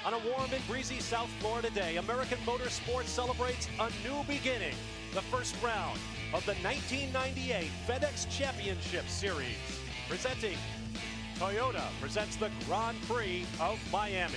On a warm and breezy South Florida day, American Motorsports celebrates a new beginning. The first round of the 1998 FedEx Championship Series. Presenting, Toyota presents the Grand Prix of Miami.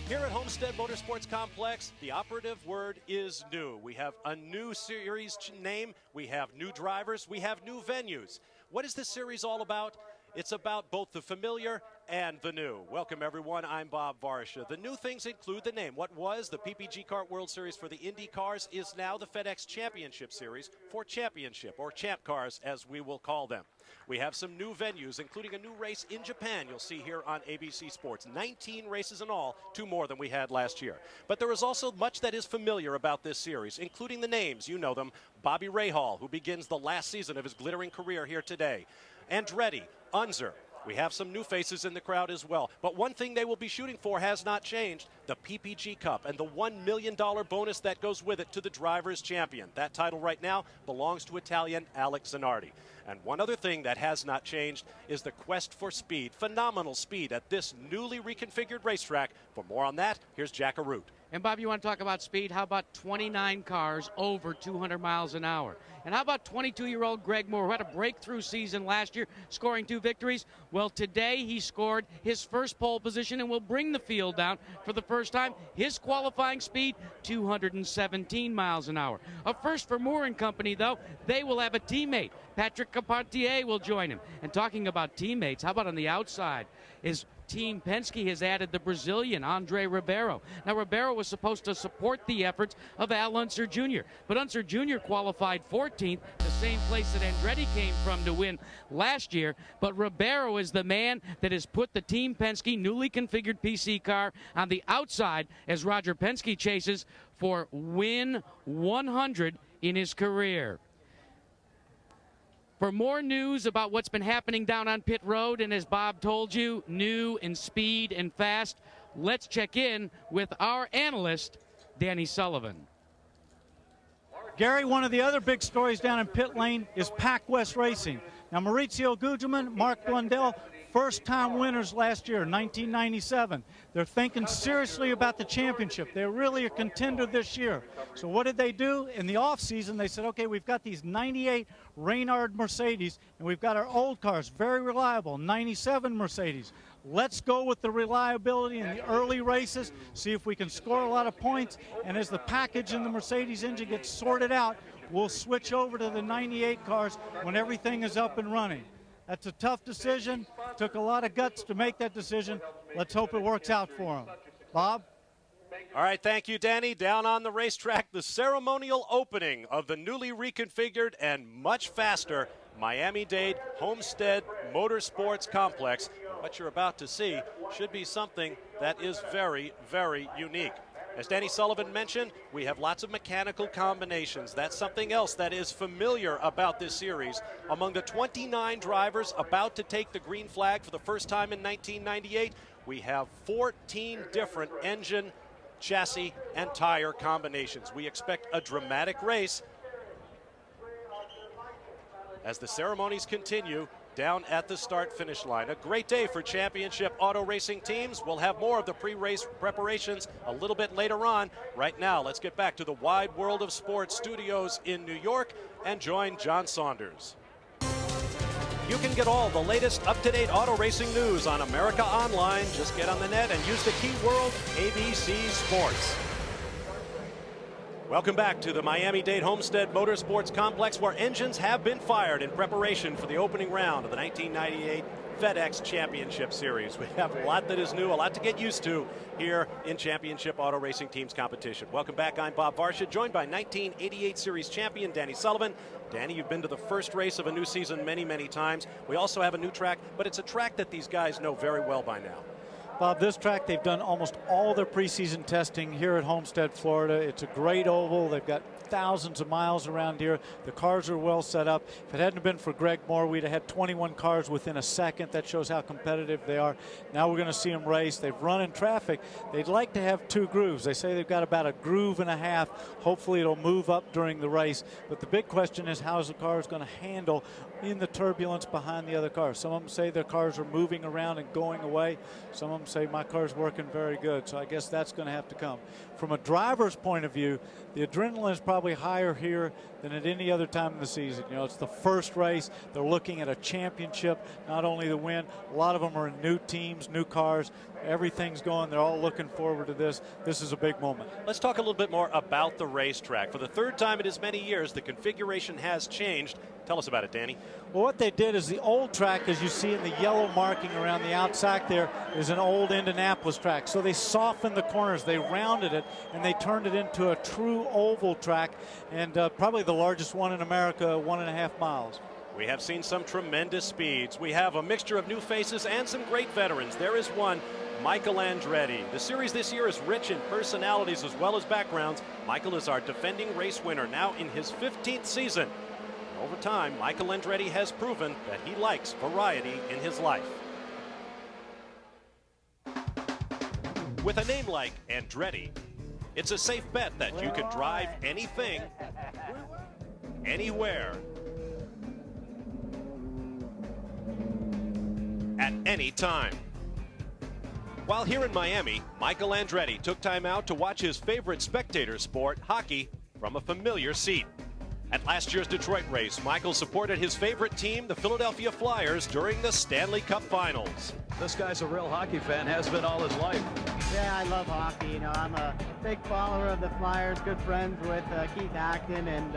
Here at Homestead Motorsports Complex, the operative word is new. We have a new series name, we have new drivers, we have new venues. What is this series all about? It's about both the familiar and the new. Welcome, everyone. I'm Bob Varsha. The new things include the name. What was the PPG Kart World Series for the Indy cars is now the FedEx Championship Series for Championship, or Champ Cars, as we will call them. We have some new venues, including a new race in Japan you'll see here on ABC Sports. 19 races in all, 2 more than we had last year. But there is also much that is familiar about this series, including the names. You know them. Bobby Rahal, who begins the last season of his glittering career here today. Andretti, Unser. We have some new faces in the crowd as well. But one thing they will be shooting for has not changed, the PPG Cup and the $1 million bonus that goes with it to the driver's champion. That title right now belongs to Italian Alex Zanardi. And one other thing that has not changed is the quest for speed. Phenomenal speed at this newly reconfigured racetrack. For more on that, here's Jack Arute. And Bob, you want to talk about speed? How about 29 cars over 200 miles an hour? And how about 22-year-old Greg Moore, who had a breakthrough season last year, scoring 2 victories? Well, today he scored his first pole position and will bring the field down for the first time. His qualifying speed, 217 miles an hour. A first for Moore and company, though. They will have a teammate. Patrick Carpentier will join him. And talking about teammates, how about on the outside? Is Team Penske has added the Brazilian, Andre Ribeiro. Now, Ribeiro was supposed to support the efforts of Al Unser Jr., but Unser Jr. qualified 14th, the same place that Andretti came from to win last year. But Ribeiro is the man that has put the Team Penske newly configured PC car on the outside as Roger Penske chases for win 100 in his career. For more news about what's been happening down on pit road, and as Bob told you, new and speed and fast, let's check in with our analyst, Danny Sullivan. Gary, one of the other big stories down in pit lane is Pac West Racing. Now, Maurizio Gugelmin, Mark Blundell, first-time winners last year, 1997. They're thinking seriously about the championship. They're really a contender this year. So what did they do? In the off-season, they said, okay, we've got these 98 Reynard Mercedes, and we've got our old cars, very reliable, 97 Mercedes. Let's go with the reliability in the early races, see if we can score a lot of points, and as the package in the Mercedes engine gets sorted out, we'll switch over to the 98 cars when everything is up and running. That's a tough decision. Took a lot of guts to make that decision. Let's hope it works out for them. Bob? All right, thank you, Danny. Down on the racetrack, the ceremonial opening of the newly reconfigured and much faster Miami-Dade Homestead Motorsports Complex. What you're about to see should be something that is very, very unique. As Danny Sullivan mentioned, we have lots of mechanical combinations. That's something else that is familiar about this series. Among the 29 drivers about to take the green flag for the first time in 1998, we have 14 different engine, chassis, and tire combinations. We expect a dramatic race as the ceremonies continue down at the start-finish line. A great day for championship auto racing teams. We'll have more of the pre-race preparations a little bit later on. Right now, let's get back to the Wide World of Sports studios in New York and join John Saunders. You can get all the latest up-to-date auto racing news on America Online. Just get on the net and use the keyword ABC Sports. Welcome back to the Miami-Dade Homestead Motorsports Complex, where engines have been fired in preparation for the opening round of the 1998 FedEx Championship Series. We have a lot that is new, a lot to get used to here in Championship Auto Racing Teams competition. Welcome back. I'm Bob Varsha, joined by 1988 Series champion Danny Sullivan. Danny, you've been to the first race of a new season many, many times. We also have a new track, but it's a track that these guys know very well by now. Bob, this track, they've done almost all their preseason testing here at Homestead, Florida. It's a great oval. They've got thousands of miles around here. The cars are well set up. If it hadn't been for Greg Moore, we'd have had 21 cars within a second. That shows how competitive they are. Now we're going to see them race. They've run in traffic. They'd like to have 2 grooves. They say they've got about a groove and a half. Hopefully it'll move up during the race. But the big question is, how is the car going to handle in the turbulence behind the other cars. Some of them say their cars are moving around and going away. Some of them say my car's working very good. So I guess that's going to have to come. From a driver's point of view, the adrenaline is probably higher here than at any other time in the season. You know, it's the first race. They're looking at a championship, not only the win. A lot of them are in new teams, new cars. Everything's going. They're all looking forward to this. This is a big moment. Let's talk a little bit more about the racetrack. For the third time in as many years, the configuration has changed. Tell us about it, Danny. Well, what they did is the old track, as you see in the yellow marking around the outside there, is an old Indianapolis track. So they softened the corners, they rounded it, and they turned it into a true oval track, and probably the largest one in America, 1.5 miles. We have seen some tremendous speeds. We have a mixture of new faces and some great veterans. There is one, Michael Andretti. The series this year is rich in personalities as well as backgrounds. Michael is our defending race winner, now in his 15th season. Over time, Michael Andretti has proven that he likes variety in his life. With a name like Andretti, it's a safe bet that you can drive anything, anywhere, at any time. While here in Miami, Michael Andretti took time out to watch his favorite spectator sport, hockey, from a familiar seat. At last year's Detroit race, Michael supported his favorite team, the Philadelphia Flyers, during the Stanley Cup Finals. This guy's a real hockey fan, has been all his life. Yeah, I love hockey. You know, I'm a big follower of the Flyers, good friends with Keith Acton, and,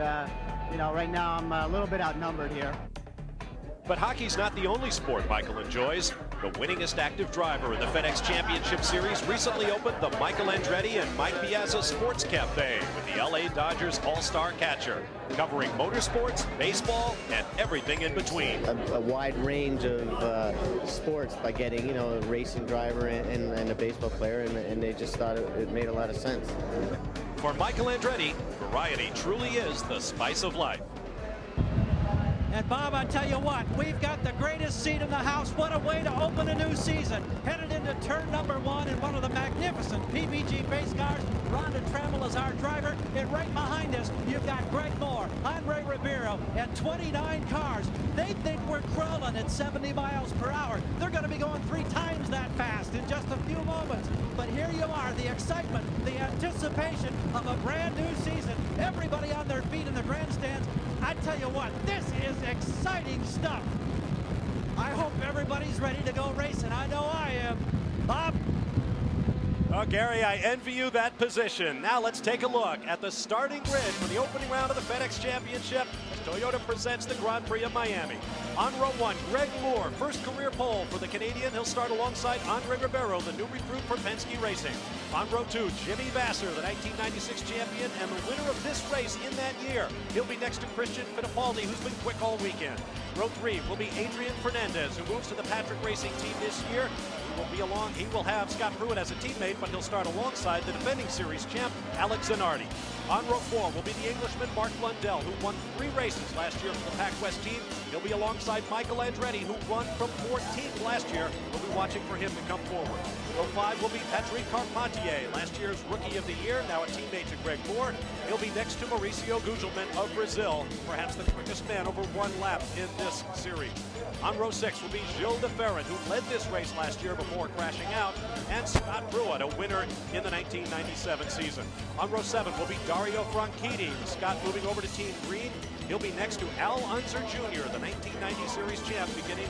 you know, right now I'm a little bit outnumbered here. But hockey's not the only sport Michael enjoys. The winningest active driver in the FedEx Championship Series recently opened the Michael Andretti and Mike Piazza Sports Cafe with the LA Dodgers All-Star catcher, covering motorsports, baseball, and everything in between. A wide range of sports by getting, you know, a racing driver and a baseball player, and they just thought it made a lot of sense. For Michael Andretti, variety truly is the spice of life. And Bob, I tell you what, we've got the greatest seat in the house. What a way to open a new season. Headed into turn number 1 in one of the magnificent PBG race cars. Rhonda Trammell is our driver. And right behind us, you've got Greg Moore, Andre Ribeiro, and 29 cars. They think we're crawling at 70 miles per hour. They're going to be going 3 times that fast in just a few moments. But here you are, the excitement, the anticipation of a brand new season. Everybody on their feet in the grandstands. I tell you what, this is exciting stuff. I hope everybody's ready to go racing. I know I am. Bob? Oh, Gary, I envy you that position. Now let's take a look at the starting grid for the opening round of the FedEx Championship as Toyota presents the Grand Prix of Miami. On row 1, Greg Moore, first career pole for the Canadian. He'll start alongside Andre Ribeiro, the new recruit for Penske Racing. On row 2, Jimmy Vasser, the 1996 champion and the winner of this race in that year. He'll be next to Christian Fittipaldi, who's been quick all weekend. Row 3 will be Adrian Fernandez, who moves to the Patrick Racing team this year. He will have Scott Pruitt as a teammate, but he'll start alongside the defending series champ, Alex Zanardi. On row 4 will be the Englishman Mark Blundell, who won 3 races last year for the Pac West team. He'll be alongside Michael Andretti, who won from 14th last year. We'll be watching for him to come forward. Row 5 will be Patrick Carpentier, last year's Rookie of the Year, now a teammate to Greg Moore. He'll be next to Mauricio Gugelmin of Brazil, perhaps the quickest man over 1 lap in this series. On row 6 will be Gilles de Ferran, who led this race last year before crashing out, and Scott Pruitt, a winner in the 1997 season. On row 7 will be Dario Franchitti, with Scott moving over to Team Green. He'll be next to Al Unser Jr., the 1990 series champ, beginning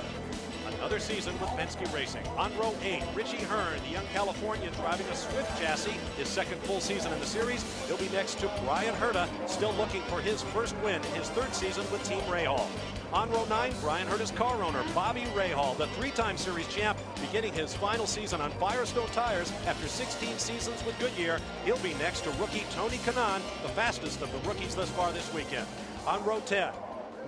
another season with Penske Racing. On row 8, Richie Hearn, the young Californian driving a Swift chassis, his second full season in the series. He'll be next to Brian Herta, still looking for his first win in his 3rd season with Team Rahal. On row 9, Brian Herta's car owner, Bobby Rahal, the 3-time series champ, beginning his final season on Firestone tires after 16 seasons with Goodyear. He'll be next to rookie Tony Kanaan, the fastest of the rookies thus far this weekend. On row 10,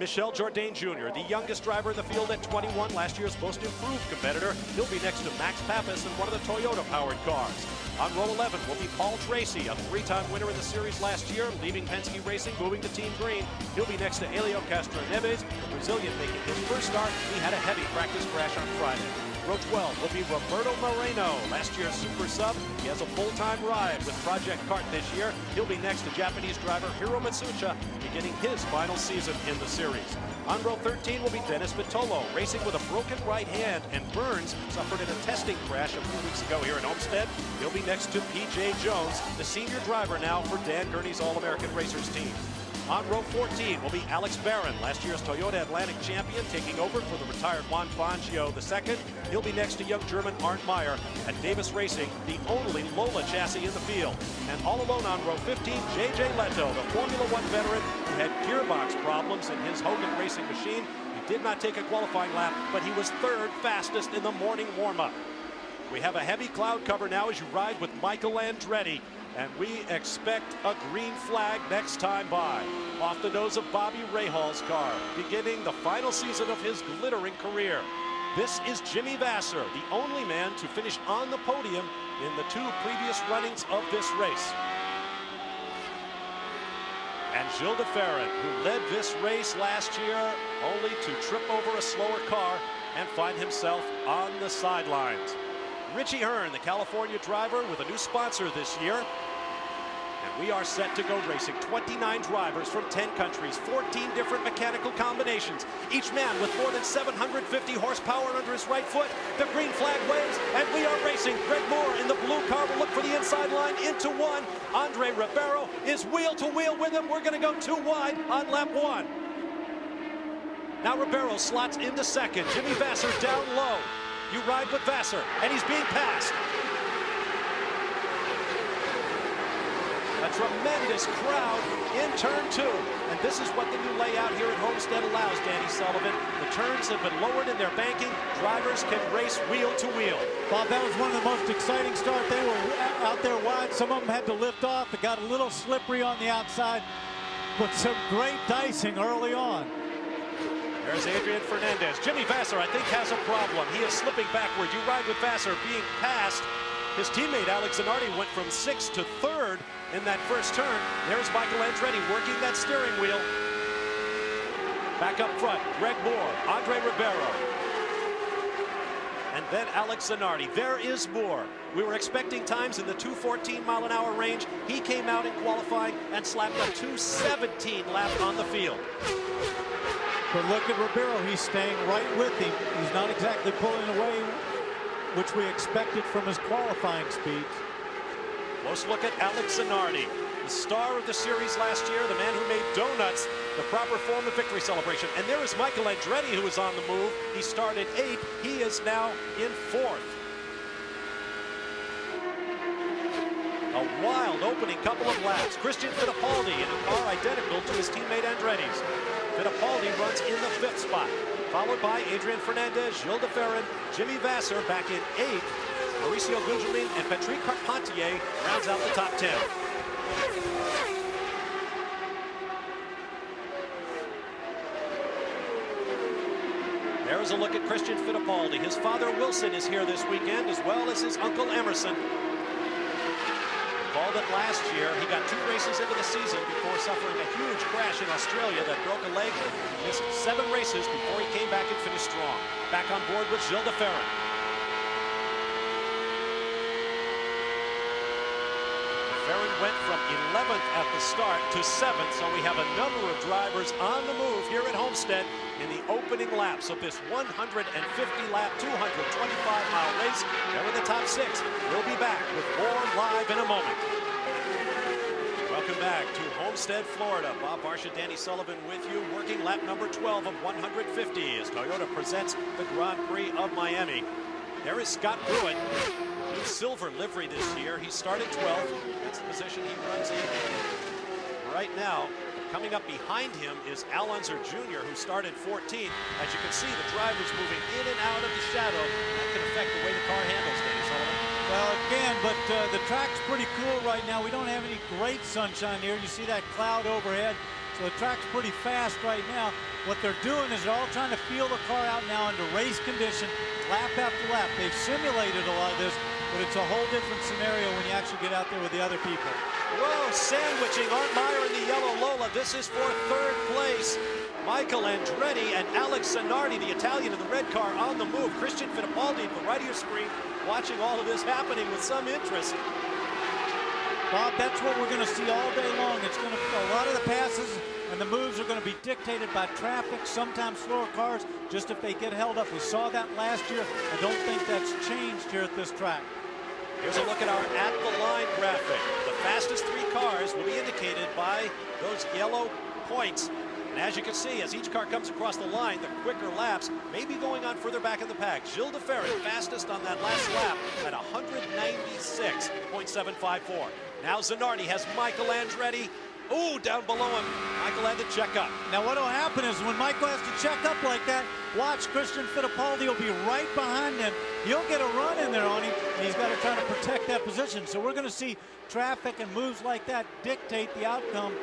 Michel Jourdain Jr., the youngest driver in the field at 21, last year's most improved competitor. He'll be next to Max Pappas in one of the Toyota-powered cars. On row 11 will be Paul Tracy, a 3-time winner in the series last year, leaving Penske Racing, moving to Team Green. He'll be next to Helio Castroneves, the Brazilian making his first start. He had a heavy practice crash on Friday. Row 12 will be Roberto Moreno, last year's Super Sub. He has a full-time ride with Project Kart this year. He'll be next to Japanese driver Hiro Matsucha, beginning his final season in the series. On row 13 will be Dennis Vitolo, racing with a broken right hand, and Burns suffered in a testing crash a few weeks ago here at Homestead. He'll be next to P.J. Jones, the senior driver now for Dan Gurney's All-American Racers team. On row 14 will be Alex Barron, last year's Toyota Atlantic champion, taking over for the retired Juan Fangio II. He'll be next to young German Arndt Meyer at Davis Racing, the only Lola chassis in the field. And all alone on row 15, J.J. Leto, the Formula One veteran who had gearbox problems in his Hogan racing machine. He did not take a qualifying lap, but he was third fastest in the morning warm-up. We have a heavy cloud cover now as you ride with Michael Andretti. And we expect a green flag next time by. Off the nose of Bobby Rahal's car, beginning the final season of his glittering career. This is Jimmy Vasser, the only man to finish on the podium in the 2 previous runnings of this race. And Gilles de Ferran, who led this race last year, only to trip over a slower car and find himself on the sidelines. Richie Hearn, the California driver, with a new sponsor this year. And we are set to go racing. 29 drivers from 10 countries, 14 different mechanical combinations. Each man with more than 750 horsepower under his right foot. The green flag waves, and we are racing. Greg Moore in the blue car will look for the inside line into 1. Andre Ribeiro is wheel to wheel with him. We're going to go 2 wide on lap 1. Now Ribeiro slots into second. Jimmy Vasser down low. You ride with Vasser, and he's being passed. A tremendous crowd in turn 2. And this is what the new layout here at Homestead allows, Danny Sullivan. The turns have been lowered in their banking. Drivers can race wheel to wheel. Bob, that was one of the most exciting starts. They were out there wide. Some of them had to lift off. It got a little slippery on the outside, but some great dicing early on. There's Adrian Fernandez. Jimmy Vasser, I think, has a problem. He is slipping backward. You ride with Vasser being passed. His teammate Alex Zanardi went from 6th to 3rd in that first turn. There's Michael Andretti working that steering wheel. Back up front, Greg Moore, Andre Ribeiro. And then Alex Zanardi. There is Moore. We were expecting times in the 214-mile-an-hour range. He came out in qualifying and slapped a 217 lap on the field. But look at Ribeiro. He's staying right with him. He's not exactly pulling away, which we expected from his qualifying speeds. Close look at Alex Zanardi, the star of the series last year, the man who made donuts the proper form of victory celebration. And there is Michael Andretti, who is on the move. He started 8th. He is now in 4th. A wild opening couple of laps. Christian Fittipaldi in a car identical to his teammate Andretti's. Fittipaldi runs in the 5th spot, followed by Adrian Fernandez, Gilles de Ferran, Jimmy Vasser back in 8th. Mauricio Gugelmin and Patrick Carpentier rounds out the top 10. There's a look at Christian Fittipaldi. His father Wilson is here this weekend, as well as his uncle Emerson. Recall that last year he got 2 races into the season before suffering a huge crash in Australia that broke a leg. He missed 7 races before he came back and finished strong. Back on board with Gilles de Ferran. Ferran went from 11th at the start to 7th, so we have a number of drivers on the move here at Homestead in the opening laps of this 150-lap, 225-mile race. They're in the top 6. We'll be back with more live in a moment. Welcome back to Homestead, Florida. Bob Varsha, Danny Sullivan with you, working lap number 12 of 150 as Toyota presents the Grand Prix of Miami. There is Scott Pruitt. New silver livery this year. He started 12th. That's the position he runs in right now. Coming up behind him is Al Unser Jr., who started 14th. As you can see, the drivers moving in and out of the shadow. That can affect the way the car handles, Danny Sullivan. Well, again, but the track's pretty cool right now. We don't have any great sunshine here. You see that cloud overhead. So the track's pretty fast right now. What they're doing is they're all trying to feel the car out now under race condition, lap after lap. They've simulated a lot of this, but it's a whole different scenario when you actually get out there with the other people. Whoa, sandwiching Art Meyer in the yellow Lola. This is for 3rd place. Michael Andretti and Alex Zanardi, the Italian in the red car, on the move. Christian Fittipaldi to the right of your screen, watching all of this happening with some interest. Bob, that's what we're going to see all day long. It's going to, a lot of the passes and the moves are going to be dictated by traffic, sometimes slower cars, just if they get held up. We saw that last year. I don't think that's changed here at this track. Here's a look at our at-the-line graphic. The fastest 3 cars will be indicated by those yellow points. And as you can see, as each car comes across the line, the quicker laps may be going on further back in the pack. Gilles de Ferran fastest on that last lap at 196.754. Now Zanardi has Michael Andretti. Ooh, down below him. Michael had to check up. Now what will happen is when Michael has to check up like that, watch Christian Fittipaldi will be right behind him. He'll get a run in there on him, and he's got to try to protect that position. So we're going to see traffic and moves like that dictate the outcome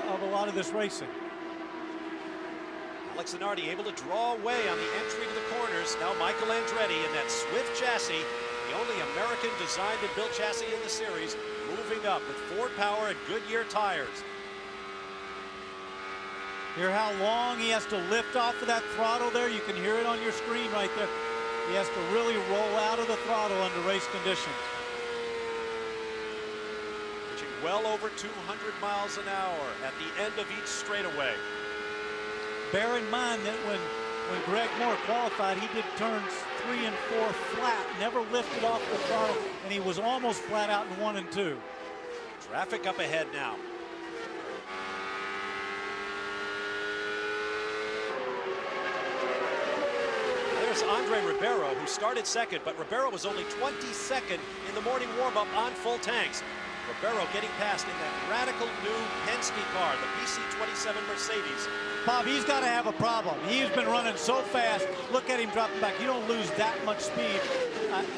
of a lot of this racing. Alex Zanardi able to draw away on the entry to the corners. Now Michael Andretti in that Swift chassis, the only American designed and built chassis in the series, moving up with Ford power and Goodyear tires. Hear how long he has to lift off of that throttle there. You can hear it on your screen right there. He has to really roll out of the throttle under race conditions. Reaching well over 200 miles an hour at the end of each straightaway. Bear in mind that when Greg Moore qualified, he did turns 3 and 4 flat, never lifted off the throttle, and he was almost flat out in 1 and 2. Traffic up ahead now. There's Andre Ribeiro, who started second, but Ribeiro was only 22nd in the morning warm-up on full tanks. Ribeiro getting past in that radical new Penske car, the BC27 Mercedes. Bob, he's got to have a problem. He's been running so fast. Look at him dropping back. You don't lose that much speed.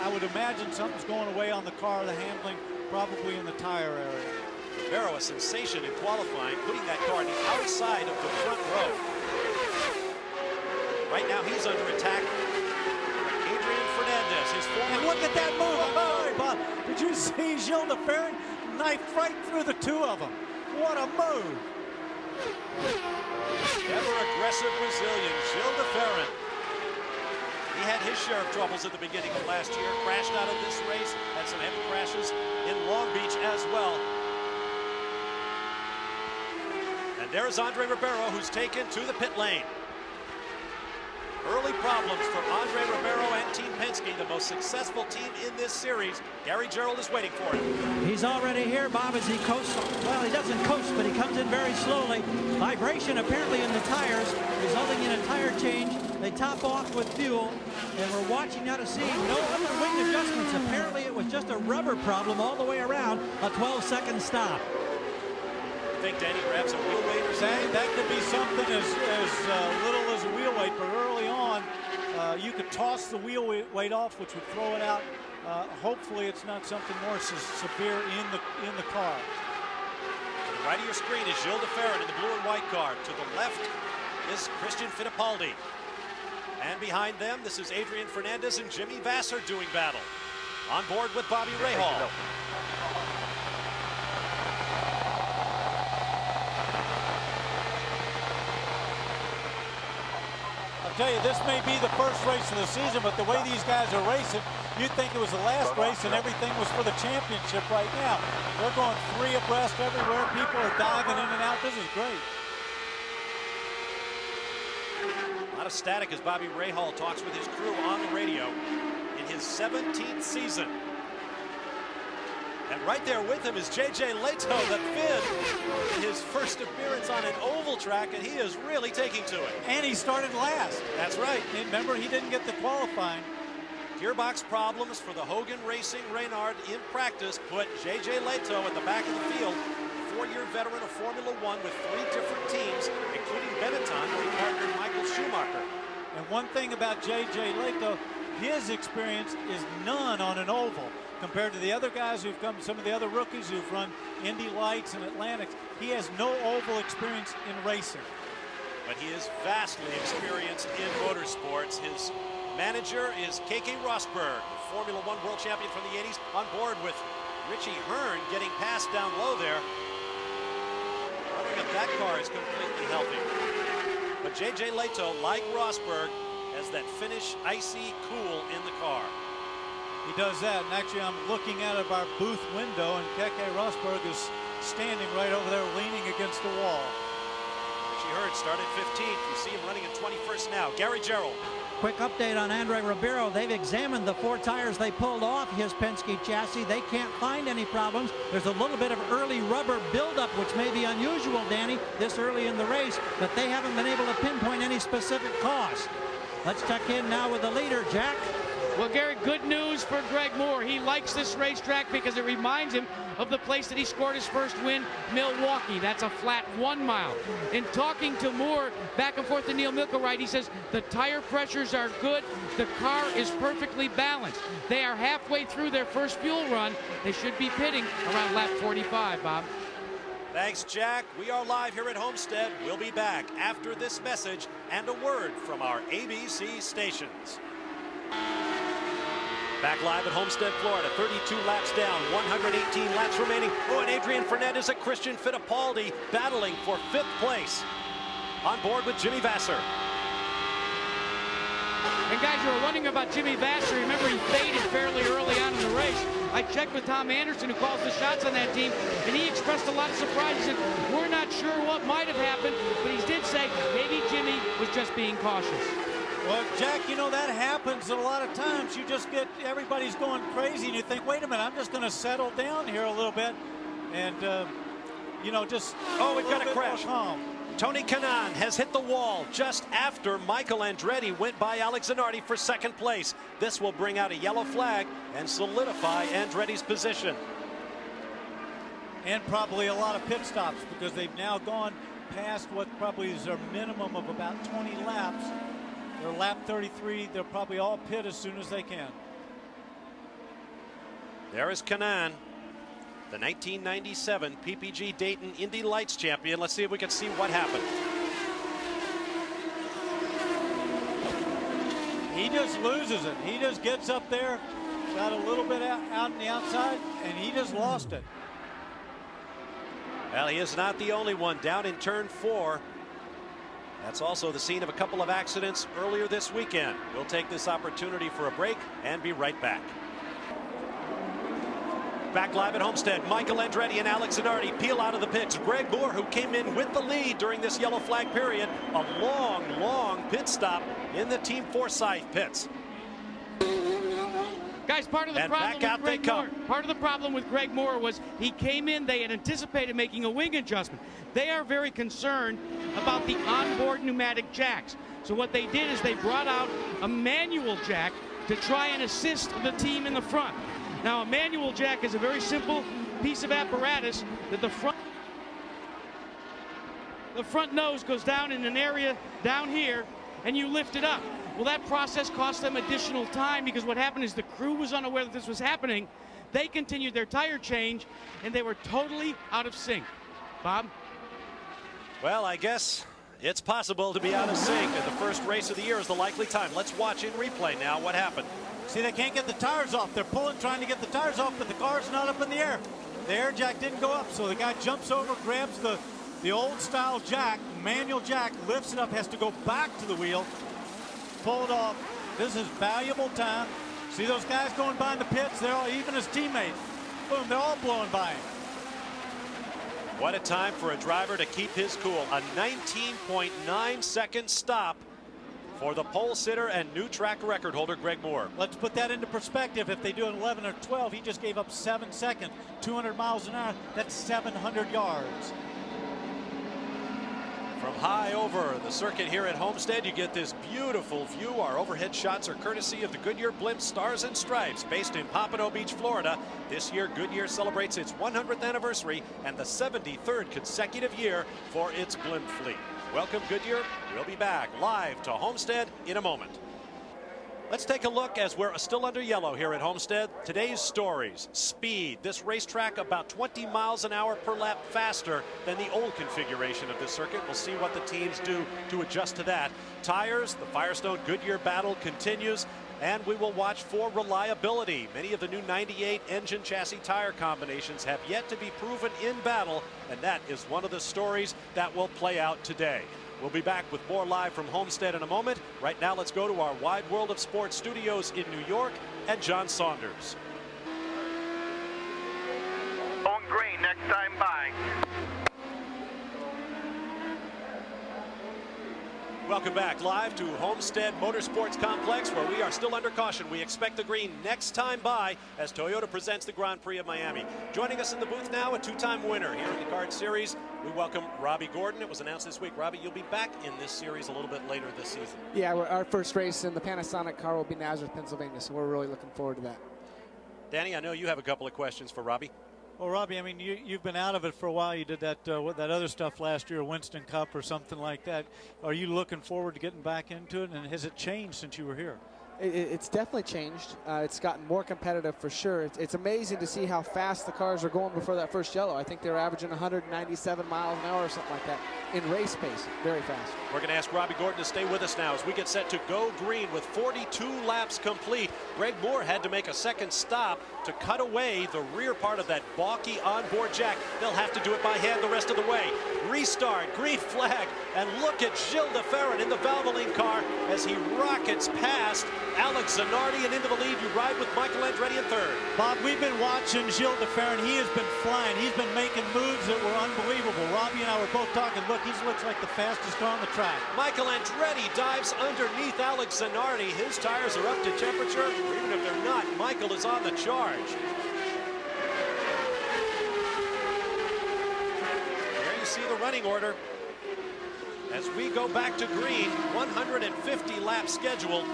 I would imagine something's going away on the car, the handling, probably in the tire area. Ribeiro, a sensation in qualifying, putting that car on the outside of the front row. Right now, he's under attack. Adrian Fernandez, his former... And look at that move. I'm sorry, Bob. Did you see Gilles de Ferran knifed right through the 2 of them? What a move. Ever aggressive Brazilian, Gilles de Ferran. He had his share of troubles at the beginning of last year. Crashed out of this race. Had some heavy crashes in Long Beach as well. And there's Andre Ribeiro, who's taken to the pit lane. Early problems for Andre Ribeiro and Team Penske, the most successful team in this series. Gary Gerould is waiting for him. He's already here, Bob, as he coasts. Well, he doesn't coast, but he comes in very slowly. Vibration apparently in the tires, resulting in a tire change. They top off with fuel, and we're watching now to see no other wing adjustments. Apparently it was just a rubber problem all the way around, a 12-second stop. I think Danny grabs a wheel weight or something. That could be something as little as a wheel weight, but early on, you could toss the wheel weight off, which would throw it out. Hopefully, it's not something more severe in the car. To the right of your screen is Gilles de Ferran in the blue and white car. To the left is Christian Fittipaldi. And behind them, this is Adrian Fernandez and Jimmy Vasser doing battle. On board with Bobby Rahal. Tell you, this may be the first race of the season, but the way these guys are racing, you'd think it was the last race and everything was for the championship right now. They're going 3 abreast everywhere. People are diving in and out. This is great. A lot of static as Bobby Rahal talks with his crew on the radio in his 17th season. And right there with him is J.J. Leto, the Finn, in his first appearance on an oval track, and he is really taking to it. And he started last. That's right. And remember, he didn't get the qualifying. Gearbox problems for the Hogan Racing Reynard in practice put J.J. Leto at the back of the field. 4-year veteran of Formula One with 3 different teams, including Benetton, where he partnered Michael Schumacher. And one thing about J.J. Leto, his experience is none on an oval. Compared to the other guys who've come, some of the other rookies who've run Indy Lights and Atlantics, he has no oval experience in racing. But he is vastly experienced in motorsports. His manager is K.K. Rosberg, Formula One world champion from the 80s, on board with Richie Hearn getting passed down low there. Wondering if that car is completely healthy. But J.J. Leto, like Rosberg, has that Finnish icy cool in the car. He does that, and actually I'm looking out of our booth window, and Keke Rosberg is standing right over there leaning against the wall. Hurd started 15th. You see him running in 21st now. Gary Gerald. Quick update on Andre Ribeiro. They've examined the 4 tires they pulled off his Penske chassis. They can't find any problems. There's a little bit of early rubber buildup, which may be unusual, Danny, this early in the race, but they haven't been able to pinpoint any specific cause. Let's check in now with the leader, Jack. Well, Gary, good news for Greg Moore. He likes this racetrack because it reminds him of the place that he scored his first win, Milwaukee. That's a flat 1 mile. In talking to Moore back and forth to Neil Milkerite, he says the tire pressures are good. The car is perfectly balanced. They are halfway through their first fuel run. They should be pitting around lap 45, Bob. Thanks, Jack. We are live here at Homestead. We'll be back after this message and a word from our ABC stations. Back live at Homestead, Florida. 32 laps down, 118 laps remaining. Oh, and Adrian Fernandez and Christian Fittipaldi battling for 5th place. On board with Jimmy Vasser. And guys, you were wondering about Jimmy Vasser. Remember, he faded fairly early on in the race. I checked with Tom Anderson, who calls the shots on that team, and he expressed a lot of surprise. He said, we're not sure what might have happened, but he did say maybe Jimmy was just being cautious. Well, Jack, you know, that happens a lot of times. You just get, everybody's going crazy, and you think, wait a minute, I'm just going to settle down here a little bit. And, you know, just we've got a crash. Tony Kanaan has hit the wall just after Michael Andretti went by Alex Zanardi for 2nd place. This will bring out a yellow flag and solidify Andretti's position. And probably a lot of pit stops, because they've now gone past what probably is their minimum of about 20 laps. They're lap 33. They'll probably all pit as soon as they can. There is Kanaan, the 1997 PPG Dayton Indy Lights champion. Let's see if we can see what happened. He just loses it. He just gets up there, got a little bit out on the outside, and he just lost it. Well, he is not the only one down in turn 4. That's also the scene of a couple of accidents earlier this weekend. We'll take this opportunity for a break and be right back. Back live at Homestead, Michael Andretti and Alex Zanardi peel out of the pits. Greg Moore, who came in with the lead during this yellow flag period, a long pit stop in the Team Forsyth pits. Guys, part of the problem with Greg Moore was he came in, they had anticipated making a wing adjustment. They are very concerned about the onboard pneumatic jacks. So what they did is they brought out a manual jack to try and assist the team in the front. Now, a manual jack is a very simple piece of apparatus that the front nose goes down in an area down here, and you lift it up. Well, that process cost them additional time, because what happened is the crew was unaware that this was happening. They continued their tire change, and they were totally out of sync. Bob? Well, I guess it's possible to be out of sync, and the first race of the year is the likely time. Let's watch in replay now what happened. See, they can't get the tires off. They're trying to get the tires off, but the car's not up in the air. The air jack didn't go up, so the guy jumps over, grabs the old style jack, manual jack, lifts it up, has to go back to the wheel, pull it off. This is valuable time. See those guys going by in the pits? They're all, even his teammates, boom, they're all blowing by him. What a time for a driver to keep his cool. A 19.9 second stop for the pole sitter and new track record holder Greg Moore. Let's put that into perspective. If they do an 11 or 12, he just gave up 7 seconds. 200 miles an hour, that's 700 yards. From high over the circuit here at Homestead, you get this beautiful view. Our overhead shots are courtesy of the Goodyear Blimp Stars and Stripes, based in Pompano Beach, Florida. This year, Goodyear celebrates its 100th anniversary and the 73rd consecutive year for its blimp fleet. Welcome, Goodyear. We'll be back live to Homestead in a moment. Let's take a look as we're still under yellow here at Homestead. Today's stories: speed. This racetrack about 20 miles an hour per lap faster than the old configuration of this circuit. We'll see what the teams do to adjust to that. Tires, the Firestone Goodyear battle continues, and we will watch for reliability. Many of the new 98 engine chassis tire combinations have yet to be proven in battle, and that is one of the stories that will play out today. We'll be back with more live from Homestead in a moment. Right now, let's go to our Wide World of Sports studios in New York and John Saunders. On green, next time by. Welcome back live to Homestead Motorsports Complex, where we are still under caution. We expect the green next time by as Toyota presents the Grand Prix of Miami. Joining us in the booth now, a two-time winner here in the IndyCar Series. We welcome Robbie Gordon. It was announced this week. Robbie, you'll be back in this series a little bit later this season. Yeah, our first race in the Panasonic car will be Nazareth, Pennsylvania, so we're really looking forward to that. Danny, I know you have a couple of questions for Robbie. Well, Robbie, I mean, you've been out of it for a while. You did that that other stuff last year, Winston Cup or something like that. Are you looking forward to getting back into it, and has it changed since you were here? It's definitely changed. It's gotten more competitive for sure. It's amazing to see how fast the cars are going before that first yellow. I think they were averaging 197 miles an hour or something like that in race pace. Very fast. We're going to ask Robbie Gordon to stay with us now as we get set to go green with 42 laps complete. Greg Moore had to make a second stop to cut away the rear part of that balky onboard jack. They'll have to do it by hand the rest of the way. Restart, green flag, and look at Gilles de Ferran in the Valvoline car as he rockets past Alex Zanardi and into the lead. You ride with Michael Andretti in third. Bob, we've been watching Gilles de Ferran. He has been flying. He's been making moves that were unbelievable. Robbie and I were both talking, look, he looks like the fastest car on the track. Michael Andretti dives underneath Alex Zanardi. His tires are up to temperature. Even if they're not, Michael is on the charge. There you see the running order. As we go back to green, 150 laps scheduled.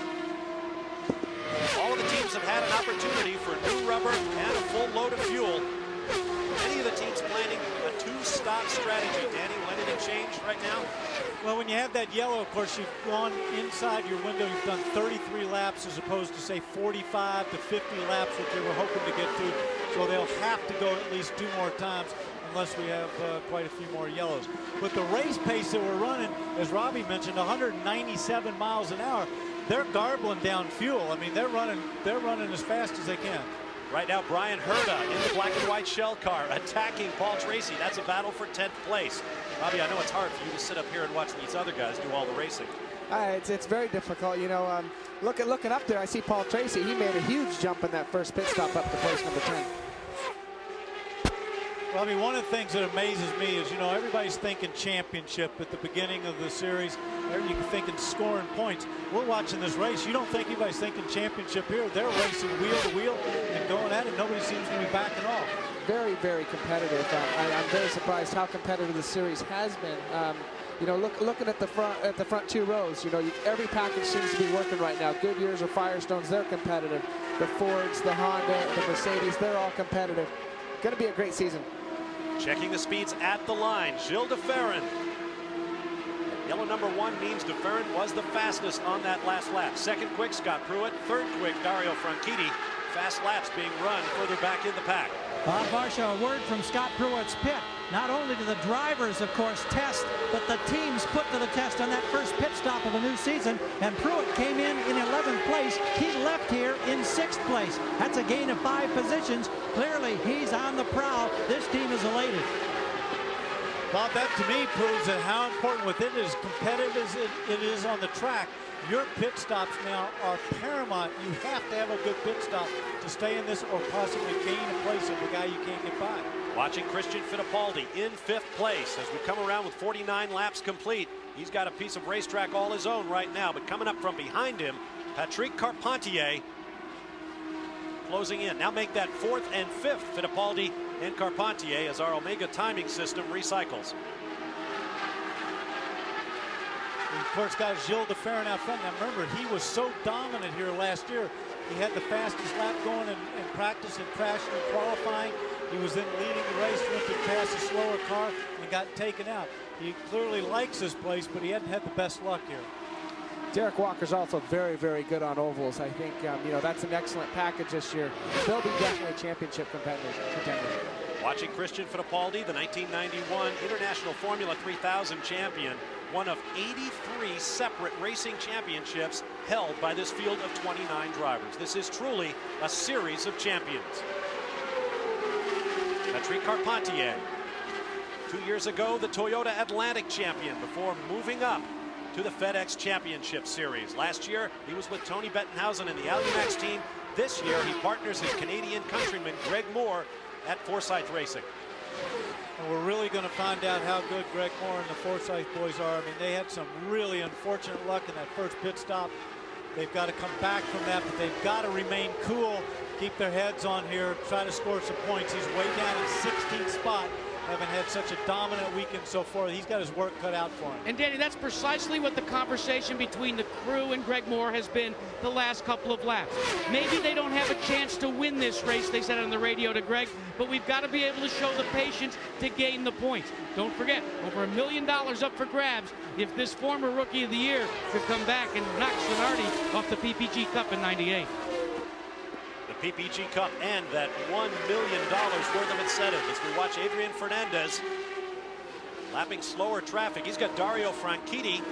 All of the teams have had an opportunity for new rubber and a full load of fuel. Many of the teams planning a two-stop strategy. Danny, will anything change right now? Well, when you have that yellow, of course, you've gone inside your window. You've done 33 laps as opposed to, say, 45 to 50 laps, which they were hoping to get to. So they'll have to go at least 2 more times unless we have quite a few more yellows. But the race pace that we're running, as Robbie mentioned, 197 miles an hour. They're garbling down fuel. I mean, they're running as fast as they can. Right now, Brian Herta in the black and white shell car attacking Paul Tracy. That's a battle for 10th place. Robbie, I know it's hard for you to sit up here and watch these other guys do all the racing. It's very difficult. You know, looking up there, I see Paul Tracy. He made a huge jump in that first pit stop up to place number 10. Well, I mean, one of the things that amazes me is, you know, everybody's thinking championship at the beginning of the series. You're thinking scoring points. We're watching this race. You don't think anybody's thinking championship here. They're racing wheel to wheel and going at it. Nobody seems to be backing off. Very, very competitive. I'm very surprised how competitive the series has been. You know, looking at the front 2 rows, you know, every package seems to be working right now. Goodyears or Firestones, they're competitive. The Fords, the Honda, the Mercedes, they're all competitive. Going to be a great season. Checking the speeds at the line, Gilles de Ferran. Yellow number 1 means de Ferran was the fastest on that last lap. Second quick, Scott Pruitt. Third quick, Dario Franchitti. Fast laps being run further back in the pack. Bob Varsha, a word from Scott Pruitt's pit. Not only do the drivers, of course, test, but the teams put to the test on that first pit stop of a new season. And Pruitt came in 11th place. He left here in 6th place. That's a gain of 5 positions. Clearly, he's on the prowl. This team is elated. Bob, that to me proves that how important with it is competitive as it is on the track. Your pit stops now are paramount. You have to have a good pit stop to stay in this or possibly gain a place of the guy you can't get by. Watching Christian Fittipaldi in 5th place as we come around with 49 laps complete. He's got a piece of racetrack all his own right now, but coming up from behind him, Patrick Carpentier closing in. Now make that 4th and 5th, Fittipaldi and Carpentier, as our Omega timing system recycles. Of course, got Gilles de Ferran out front. Now remember, he was so dominant here last year. He had the fastest lap going in practice and crashed in qualifying. He was then leading the race, went to pass a slower car and got taken out. He clearly likes this place, but he hadn't had the best luck here. Derek Walker's also very, very good on ovals. I think, you know, that's an excellent package this year. They'll be definitely championship contenders. Watching Christian Fittipaldi, the 1991 International Formula 3000 champion, one of 83 separate racing championships held by this field of 29 drivers. This is truly a series of champions. Patrick Carpentier, 2 years ago, the Toyota Atlantic champion before moving up to the FedEx Championship Series. Last year, he was with Tony Bettenhausen in the Alumax team. This year, he partners his Canadian countryman, Greg Moore, at Forsyth Racing. And we're really going to find out how good Greg Moore and the Forsyth boys are. I mean, they had some really unfortunate luck in that first pit stop. They've got to come back from that, but they've got to remain cool, keep their heads on here, try to score some points. He's way down in 16th spot. Haven't had such a dominant weekend so far. He's got his work cut out for him. And Danny, that's precisely what the conversation between the crew and Greg Moore has been the last couple of laps. Maybe they don't have a chance to win this race, they said on the radio to Greg, but we've got to be able to show the patience to gain the points. Don't forget, over $1 million up for grabs if this former Rookie of the Year could come back and knock Zanardi off the PPG Cup in '98. The PPG Cup and that $1 million worth of incentive as we watch Adrian Fernandez lapping slower traffic. He's got Dario Franchitti,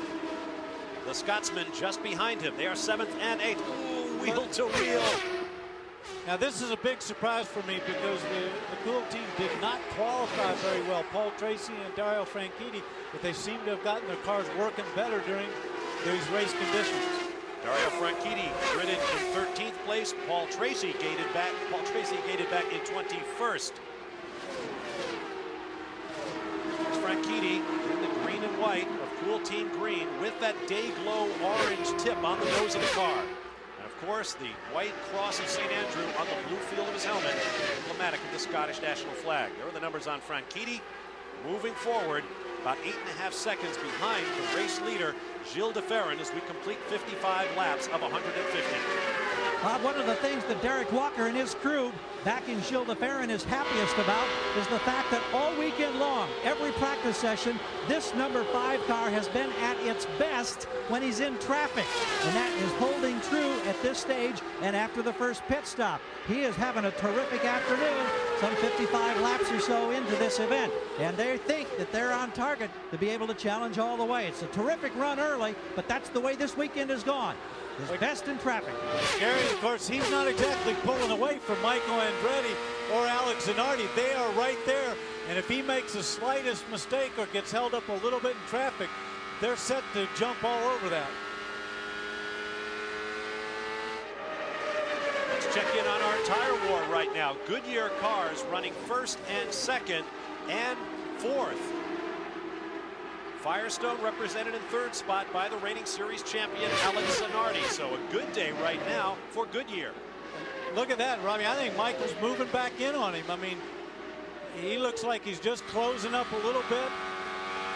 the Scotsman, just behind him. They are 7th and 8th. Ooh, wheel to wheel. Now this is a big surprise for me because the Cool team did not qualify very well. Paul Tracy and Dario Franchitti, but they seem to have gotten their cars working better during these race conditions. Dario Franchitti gridded in 13th place. Paul Tracy gated back in 21st. Here's Franchitti in the green and white of Cool Team green with that day glow orange tip on the nose of the car. And of course, the white cross of St. Andrew on the blue field of his helmet, emblematic of the Scottish national flag. There are the numbers on Franchitti. Moving forward, about 8.5 seconds behind the race leader, Gilles de Ferran, as we complete 55 laps of 150. Bob, one of the things that Derek Walker and his crew back in Gilles de Ferran is happiest about is the fact that all weekend long, every practice session, this number 5 car has been at its best when he's in traffic. And that is holding true at this stage and after the first pit stop. He is having a terrific afternoon, some 55 laps or so into this event. And they think that they're on target to be able to challenge all the way. It's a terrific run early, but that's the way this weekend has gone. His best in traffic. Gary, of course, he's not exactly pulling away from Michael Andretti or Alex Zanardi. They are right there, and if he makes the slightest mistake or gets held up a little bit in traffic, they're set to jump all over that. Let's check in on our tire war right now. Goodyear cars running 1st and 2nd and 4th. Firestone represented in 3rd spot by the reigning series champion Alex Zanardi. So a good day right now for Goodyear. Look at that, Robbie. I think Michael's moving back in on him. I mean, he looks like he's just closing up a little bit.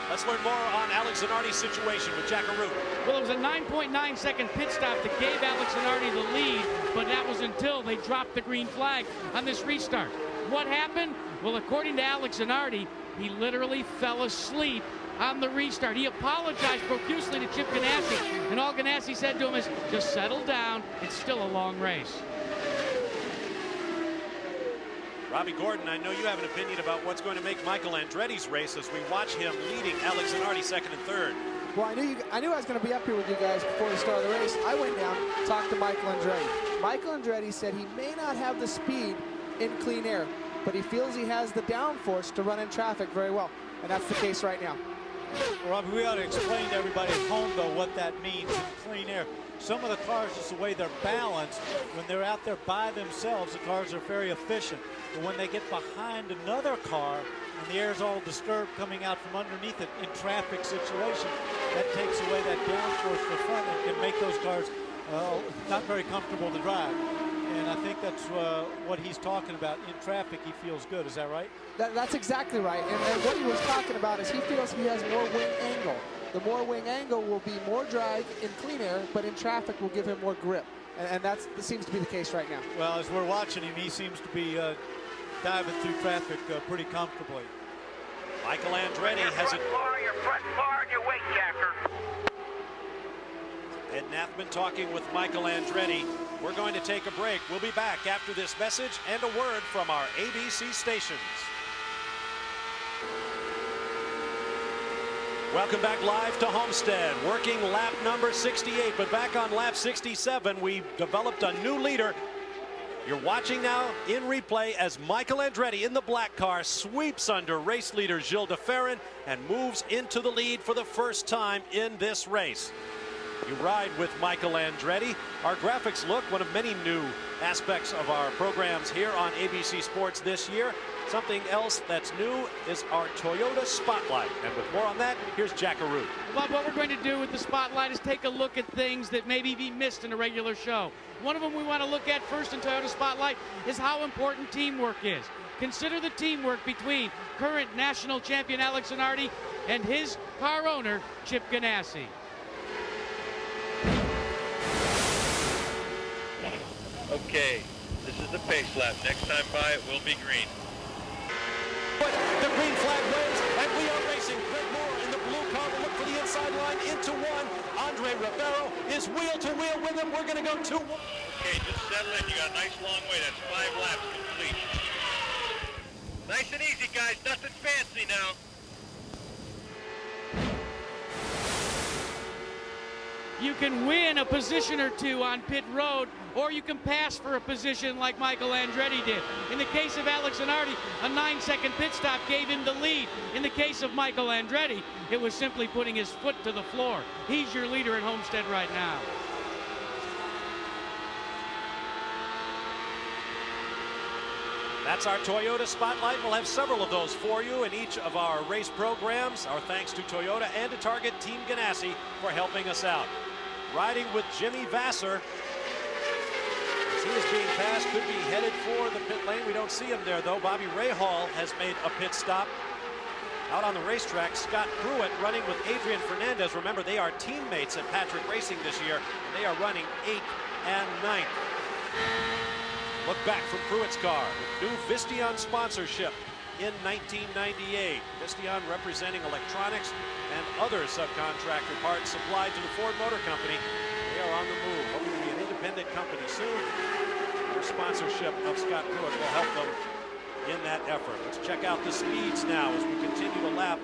Let's learn more on Alex Zanardi's situation with Jackaroo. Well, it was a 9.9 second pit stop that gave Alex Zanardi the lead, but that was until they dropped the green flag on this restart. What happened? Well, according to Alex Zanardi, he literally fell asleep on the restart. He apologized profusely to Chip Ganassi, and all Ganassi said to him is, just settle down, it's still a long race. Robbie Gordon, I know you have an opinion about what's going to make Michael Andretti's race as we watch him leading Alex Zanardi 2nd and 3rd. Well, I knew I was going to be up here with you guys before the start of the race. I went down, talked to Michael Andretti. Michael Andretti said he may not have the speed in clean air, but he feels he has the downforce to run in traffic very well, and that's the case right now. Robbie, we ought to explain to everybody at home, though, what that means in clean air. Some of the cars, just the way they're balanced, when they're out there by themselves, the cars are very efficient. But when they get behind another car and the air is all disturbed coming out from underneath it in traffic situation, that takes away that downforce for front and can make those cars not very comfortable to drive. And I think that's what he's talking about. In traffic, he feels good. Is that right? That's exactly right. And what he was talking about is he feels he has more wing angle. The more wing angle will be more drag in clean air, but in traffic will give him more grip. And that seems to be the case right now. Well, as we're watching him, he seems to be diving through traffic pretty comfortably. Michael Andretti has it. Your front bar and your weight jacker. Ed Nathman talking with Michael Andretti. We're going to take a break. We'll be back after this message and a word from our ABC stations. Welcome back live to Homestead, working lap number 68, but back on lap 67, we developed a new leader. You're watching now in replay as Michael Andretti in the black car sweeps under race leader Gilles de Ferran and moves into the lead for the first time in this race. You ride with Michael Andretti. Our graphics look, one of many new aspects of our programs here on ABC Sports this year. Something else that's new is our Toyota Spotlight. And with more on that, here's Jack Arute. Bob, what we're going to do with the Spotlight is take a look at things that maybe be missed in a regular show. One of them we want to look at first in Toyota Spotlight is how important teamwork is. Consider the teamwork between current national champion Alex Zanardi and his car owner, Chip Ganassi. Okay, this is the pace lap. Next time by, it will be green. But the green flag waves, and we are racing. Greg Moore in the blue car will look for the inside line into one. Andre Rivero is wheel to wheel with him. We're going to go 2-1. Okay, just settle in. You got a nice long way. That's 5 laps complete. Nice and easy, guys. Nothing fancy now. You can win a position or two on pit road, or you can pass for a position like Michael Andretti did. In the case of Alex Zanardi, a 9-second pit stop gave him the lead. In the case of Michael Andretti, it was simply putting his foot to the floor. He's your leader at Homestead right now. That's our Toyota Spotlight. We'll have several of those for you in each of our race programs. Our thanks to Toyota and to Target Team Ganassi for helping us out. Riding with Jimmy Vasser. As he is being passed, could be headed for the pit lane. We don't see him there, though. Bobby Rahal has made a pit stop. Out on the racetrack, Scott Pruitt running with Adrian Fernandez. Remember, they are teammates at Patrick Racing this year, and they are running 8th and 9th. Look back from Pruitt's car with new Visteon sponsorship in 1998. Visteon representing electronics and other subcontractor parts supplied to the Ford Motor Company. They are on the move, hoping to be an independent company soon. Their sponsorship of Scott Pruitt will help them in that effort. Let's check out the speeds now as we continue to lap.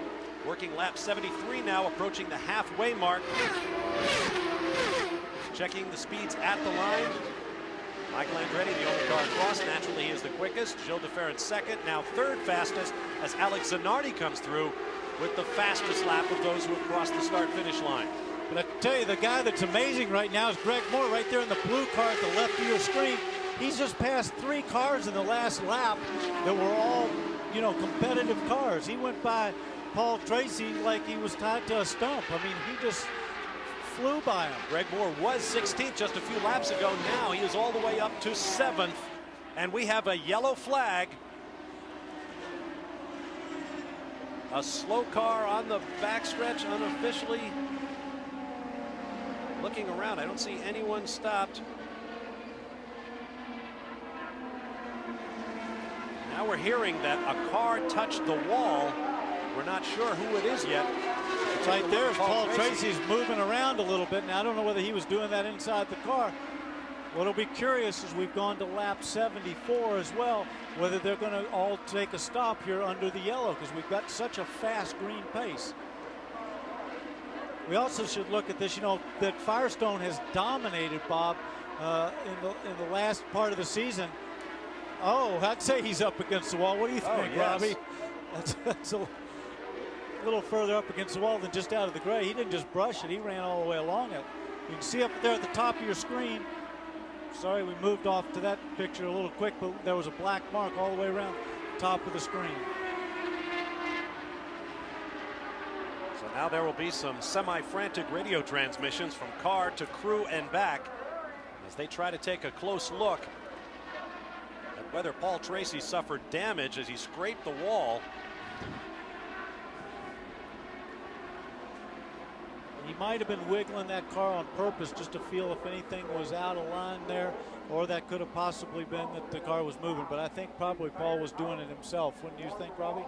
Working lap 73 now, approaching the halfway mark. Checking the speeds at the line. Michael Andretti, the only car across. Naturally, he is the quickest. Gilles de Ferran second. Now third fastest as Alex Zanardi comes through with the fastest lap of those who have crossed the start-finish line. But I tell you, the guy that's amazing right now is Greg Moore, right there in the blue car at the left of your screen. He's just passed 3 cars in the last lap that were all, you know, competitive cars. He went by Paul Tracy like he was tied to a stump. I mean, he just flew by him. Greg Moore was 16th just a few laps ago. Now he is all the way up to 7th. And we have a yellow flag. A slow car on the backstretch unofficially. Looking around, I don't see anyone stopped. Now we're hearing that a car touched the wall. We're not sure who it is yet. It's right there as Paul Tracy's moving around a little bit. Now, I don't know whether he was doing that inside the car. What'll be curious is we've gone to lap 74 as well, whether they're going to all take a stop here under the yellow, because we've got such a fast green pace. We also should look at this, you know, that Firestone has dominated, Bob, in the last part of the season. Oh, I'd say he's up against the wall. What do you think, Robbie? That's a little further up against the wall than just out of the gray. He didn't just brush it. He ran all the way along it. You can see up there at the top of your screen. Sorry, we moved off to that picture a little quick, but there was a black mark all the way around the top of the screen. So now there will be some semi-frantic radio transmissions from car to crew and back as they try to take a close look at whether Paul Tracy suffered damage as he scraped the wall. He might have been wiggling that car on purpose just to feel if anything was out of line there, or that could have possibly been that the car was moving. But I think probably Paul was doing it himself. Wouldn't you think, Robbie?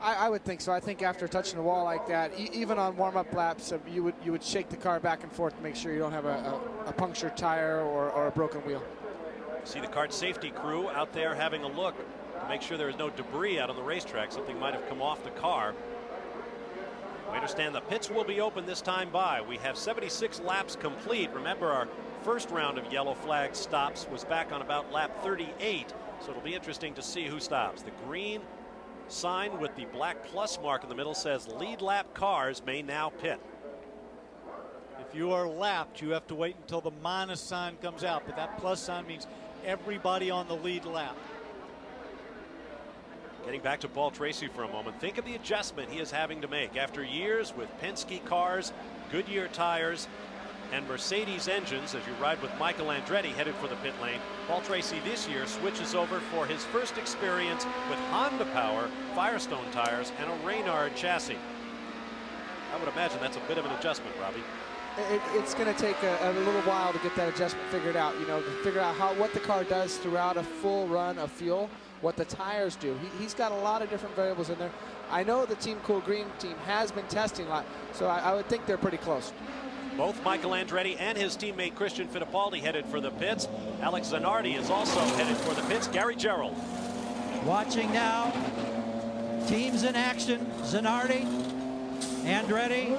I would think so. I think after touching the wall like that, even on warm-up laps, you would shake the car back and forth to make sure you don't have a punctured tire or a broken wheel. See the kart safety crew out there having a look to make sure there is no debris out on the racetrack. Something might have come off the car. We understand the pits will be open this time by. We have 76 laps complete. Remember, our first round of yellow flag stops was back on about lap 38. So it'll be interesting to see who stops. The green sign with the black plus mark in the middle says lead lap cars may now pit. If you are lapped, you have to wait until the minus sign comes out, but that plus sign means everybody on the lead lap. Getting back to Paul Tracy for a moment, think of the adjustment he is having to make after years with Penske cars, Goodyear tires, and Mercedes engines. As you ride with Michael Andretti headed for the pit lane, Paul Tracy this year switches over for his first experience with Honda Power Firestone tires and a Reynard chassis. I would imagine that's a bit of an adjustment, Robbie. It's going to take a little while to get that adjustment figured out, you know, to figure out what the car does throughout a full run of fuel, what the tires do. He's got a lot of different variables in there. I know the Team Cool Green team has been testing a lot, so I would think they're pretty close. Both Michael Andretti and his teammate Christian Fittipaldi headed for the pits. Alex Zanardi is also headed for the pits. Gary Gerald. Watching now, teams in action. Zanardi, Andretti,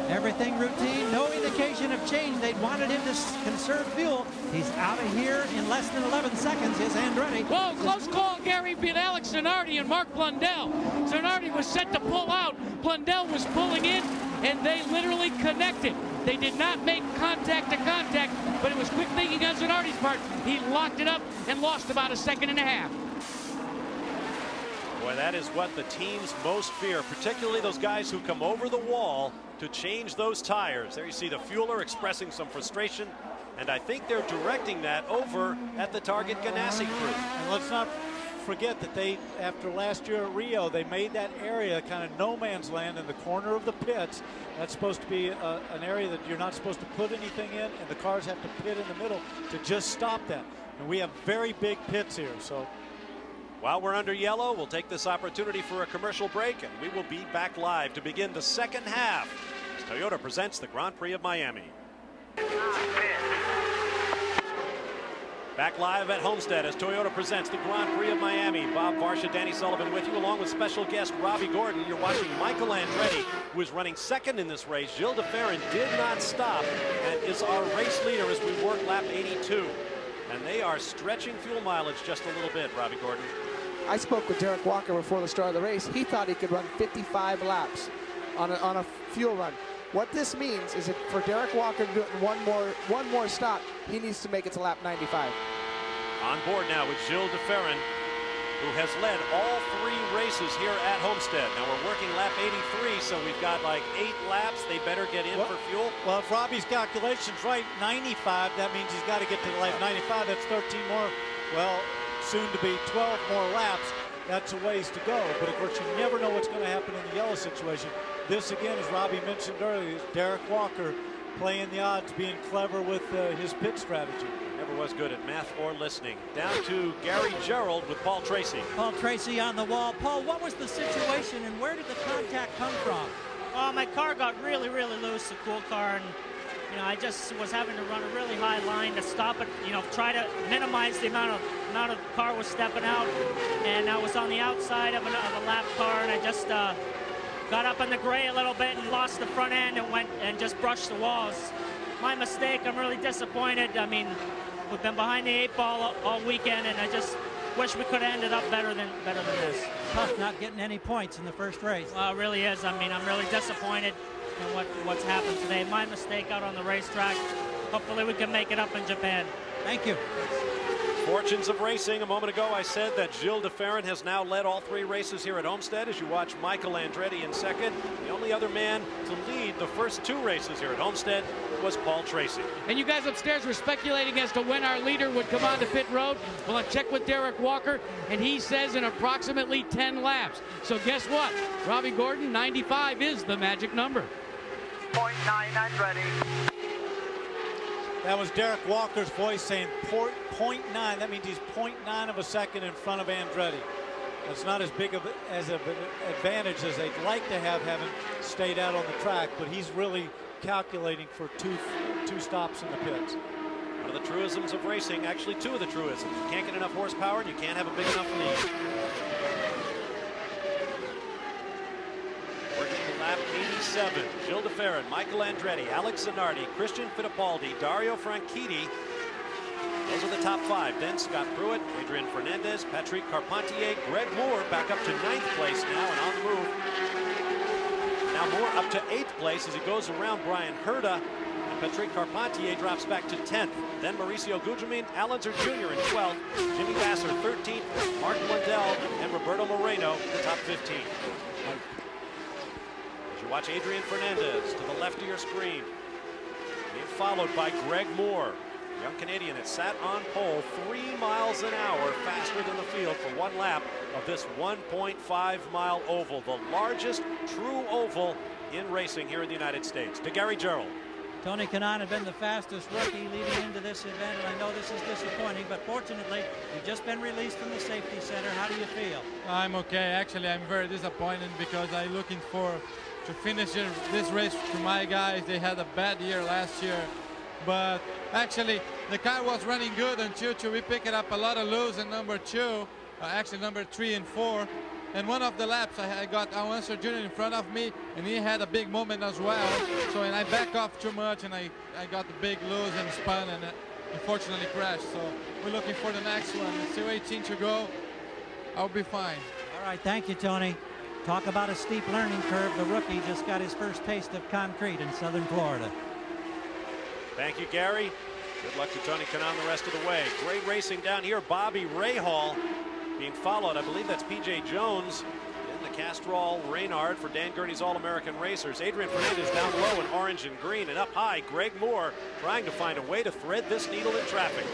everything routine, no indication of change. They wanted him to conserve fuel. He's out of here in less than 11 seconds is Andretti. Whoa, close call. Gary beat Alex Zanardi and Mark Blundell. Zanardi was set to pull out. Blundell was pulling in, and they literally connected. They did not make contact to contact, but it was quick thinking on Zanardi's part. He locked it up and lost about a second and a half. Boy, that is what the teams most fear, particularly those guys who come over the wall to change those tires. There you see the fueler expressing some frustration, and I think they're directing that over at the Target Ganassi crew. And let's not forget that they, after last year at Rio, they made that area kind of no man's land in the corner of the pits. That's supposed to be an area that you're not supposed to put anything in, and the cars have to pit in the middle to just stop that. And we have very big pits here. So while we're under yellow, we'll take this opportunity for a commercial break, and we will be back live to begin the second half as Toyota presents the Grand Prix of Miami. Back live at Homestead as Toyota presents the Grand Prix of Miami. Bob Varsha, Danny Sullivan with you, along with special guest Robbie Gordon. You're watching Michael Andretti, who is running second in this race. Gilles de Ferran did not stop and is our race leader as we work lap 82. And they are stretching fuel mileage just a little bit, Robbie Gordon. I spoke with Derek Walker before the start of the race. He thought he could run 55 laps on a fuel run. What this means is that for Derek Walker to do it in one more stop, he needs to make it to lap 95. On board now with Gilles de Ferran, who has led all 3 races here at Homestead. Now we're working lap 83, so we've got like 8 laps. They better get in for fuel. Well, if Robbie's calculation's right, 95, that means he's got to get to lap 95. That's 13 more, well, soon to be 12 more laps. That's a ways to go. But of course, you never know what's going to happen in the yellow situation. This, again, as Robbie mentioned earlier, is Derek Walker playing the odds, being clever with his pit strategy. Never was good at math or listening. Down to Gary Gerald with Paul Tracy. Paul Tracy on the wall. Paul, what was the situation and where did the contact come from? Well, my car got really, really loose, a cool car, and I just was having to run a really high line to stop it, try to minimize the amount of car was stepping out, and I was on the outside of a lap car, and I just got up in the gray a little bit and lost the front end and went and just brushed the walls. My mistake. I'm really disappointed. I mean, we've been behind the 8 ball all weekend, and I just wish we could have ended up better than this. Tough not getting any points in the first race. Well, it really is. I mean, I'm really disappointed in what's happened today. My mistake out on the racetrack. Hopefully we can make it up in Japan. Thank you. Fortunes of racing. A moment ago I said that Gilles de Ferran has now led all 3 races here at Homestead as you watch Michael Andretti in second. The only other man to lead the first 2 races here at Homestead was Paul Tracy. And you guys upstairs were speculating as to when our leader would come on to pit road. Well, I checked with Derek Walker, and he says in approximately 10 laps. So guess what? Robbie Gordon, 95 is the magic number. 0.9 Andretti. That was Derek Walker's voice saying 0.9. That means he's 0.9 of a second in front of Andretti. It's not as big of an advantage as they'd like to have, having stayed out on the track, but he's really calculating for two stops in the pits. One of the truisms of racing, actually 2 of the truisms. You can't get enough horsepower and you can't have a big enough lead. Working to lap 87. Gilles de Ferran, Michael Andretti, Alex Zanardi, Christian Fittipaldi, Dario Franchitti. Those are the top 5. Then Scott Pruitt, Adrian Fernandez, Patrick Carpentier, Greg Moore back up to 9th place now and on the move. Now Moore up to 8th place as he goes around Brian Herta. And Patrick Carpentier drops back to 10th. Then Mauricio Gugelmin, Alonso Jr. in 12th. Jimmy Vasser 13th. Mark Blundell and Roberto Moreno in the top 15. As you watch Adrian Fernandez to the left of your screen, being followed by Greg Moore, young Canadian that sat on pole 3 miles an hour faster than the field for one lap of this 1.5-mile oval, the largest true oval in racing here in the United States. To Gary Gerald. Tony Kanaan had been the fastest rookie leading into this event, and I know this is disappointing, but fortunately, you've just been released from the safety center. How do you feel? I'm okay. Actually, I'm very disappointed because I'm looking to finish this race to my guys. They had a bad year last year, but actually, the car was running good until we picked up a lot of loose in number 2, actually number 3 and 4. And one of the laps, I got Alonso Jr. in front of me, and he had a big moment as well. So, and I back off too much, and I got the big loose and spun, and unfortunately crashed. So we're looking for the next one. It's still 18 to go. I'll be fine. All right, thank you, Tony. Talk about a steep learning curve. The rookie just got his first taste of concrete in southern Florida. Thank you, Gary. Good luck to Tony Kanaan the rest of the way. Great racing down here. Bobby Rahal being followed. I believe that's P.J. Jones in the Castrol Reynard for Dan Gurney's All-American Racers. Adrian Fernandez down low in orange and green, and up high, Greg Moore trying to find a way to thread this needle in traffic.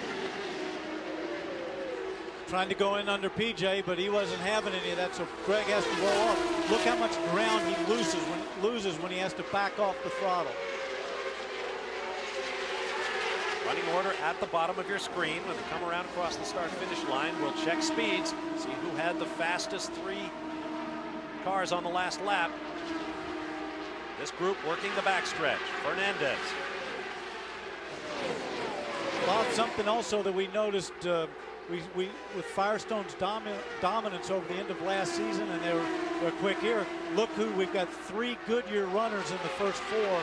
Trying to go in under PJ, but he wasn't having any of that, so Greg has to roll off. Look how much ground he loses when he has to back off the throttle. Running order at the bottom of your screen. When they come around across the start-finish line, we'll check speeds, see who had the fastest 3 cars on the last lap. This group working the backstretch. Fernandez. Bob, something also that we noticed with Firestone's dominance over the end of last season, and they're quick here. Look who we've got 3 Goodyear runners in the first 4.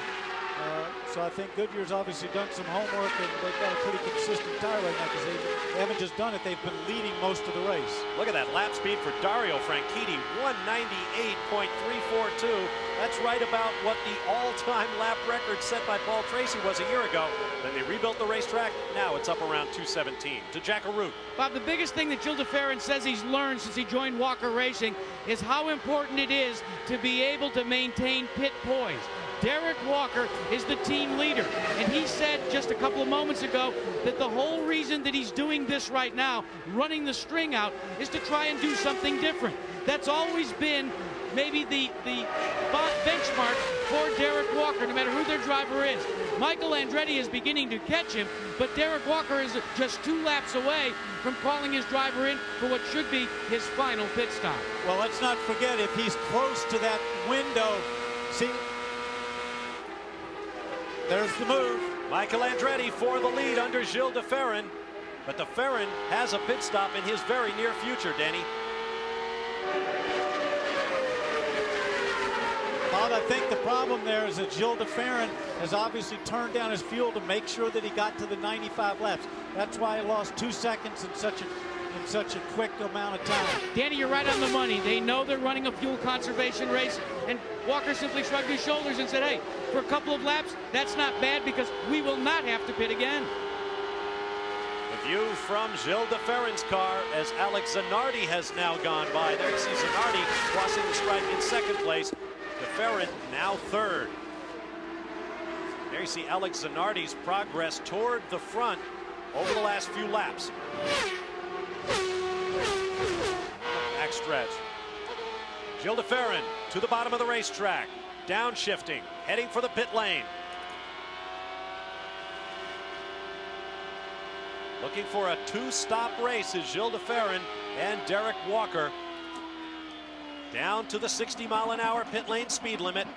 So I think Goodyear's obviously done some homework, and they've got a pretty consistent tire right now because they haven't just done it, they've been leading most of the race. Look at that lap speed for Dario Franchitti, 198.342. That's right about what the all-time lap record set by Paul Tracy was a year ago. Then they rebuilt the racetrack. Now it's up around 217. To Jack Arute. Bob, the biggest thing that Gilles de Ferran says he's learned since he joined Walker Racing is how important it is to be able to maintain pit poise. Derek Walker is the team leader, and he said just a couple of moments ago that the whole reason that he's doing this right now, running the string out, is to try and do something different. That's always been maybe the benchmark for Derek Walker, no matter who their driver is. Michael Andretti is beginning to catch him, but Derek Walker is just 2 laps away from calling his driver in for what should be his final pit stop. Well, let's not forget, if he's close to that window, see, there's the move. Michael Andretti for the lead under Gilles de Ferran, but de Ferran has a pit stop in his very near future, Danny. Bob, I think the problem there is that Gilles de Ferran has obviously turned down his fuel to make sure that he got to the 95 laps. That's why he lost 2 seconds in such a quick amount of time. Danny, you're right on the money. They know they're running a fuel conservation race, and Walker simply shrugged his shoulders and said, hey, for a couple of laps, that's not bad because we will not have to pit again. The view from Gilles de Ferran's car as Alex Zanardi has now gone by. There you see Zanardi crossing the stripe in 2nd place. De Ferran now 3rd. There you see Alex Zanardi's progress toward the front over the last few laps. Backstretch. Gilles de Ferran to the bottom of the racetrack. Downshifting, heading for the pit lane. Looking for a 2-stop race is Gilles de Ferran and Derek Walker. Down to the 60-mile-an-hour pit lane speed limit.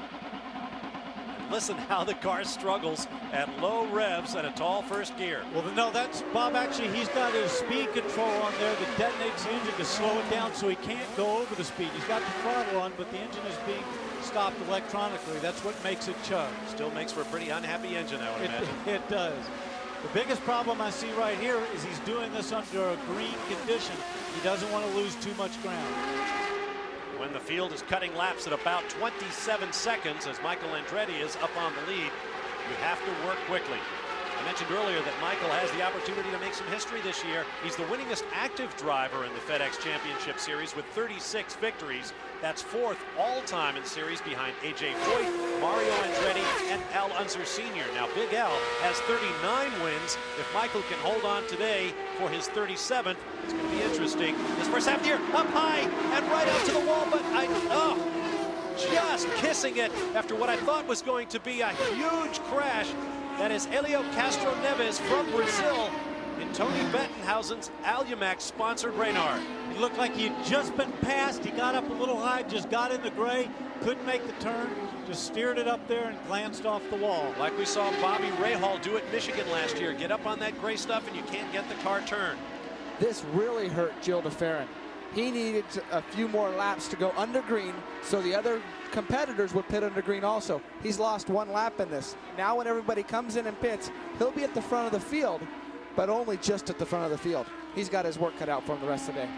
And listen how the car struggles at low revs and a tall first gear. Well, no, that's Bob. Actually, he's got his speed control on there that detonates the engine to slow it down so he can't go over the speed. He's got the throttle on, but the engine is being stopped electronically. That's what makes it chug. Still makes for a pretty unhappy engine, I would imagine. It does. The biggest problem I see right here is he's doing this under a green condition. He doesn't want to lose too much ground. When the field is cutting laps at about 27 seconds as Michael Andretti is up on the lead. You have to work quickly. I mentioned earlier that Michael has the opportunity to make some history this year. He's the winningest active driver in the FedEx Championship Series with 36 victories. That's 4th all-time in the series behind A.J. Foyt, Mario Andretti, and Al Unser Sr. Now, Big Al has 39 wins. If Michael can hold on today for his 37th, it's going to be interesting. This first half of the year, up high and right out to the wall, but just kissing it after what I thought was going to be a huge crash. That is Helio Castro Neves from Brazil in Tony Bettenhausen's Alumax-sponsored Reynard. He looked like he'd just been passed. He got up a little high, just got in the gray, couldn't make the turn, just steered it up there and glanced off the wall. Like we saw Bobby Rahal do at Michigan last year. Get up on that gray stuff and you can't get the car turned. This really hurt Gil de Ferran. He needed a few more laps to go under green so the other competitors would pit under green also. He's lost 1 lap in this. Now when everybody comes in and pits, he'll be at the front of the field, but only just at the front of the field. He's got his work cut out for him the rest of the day.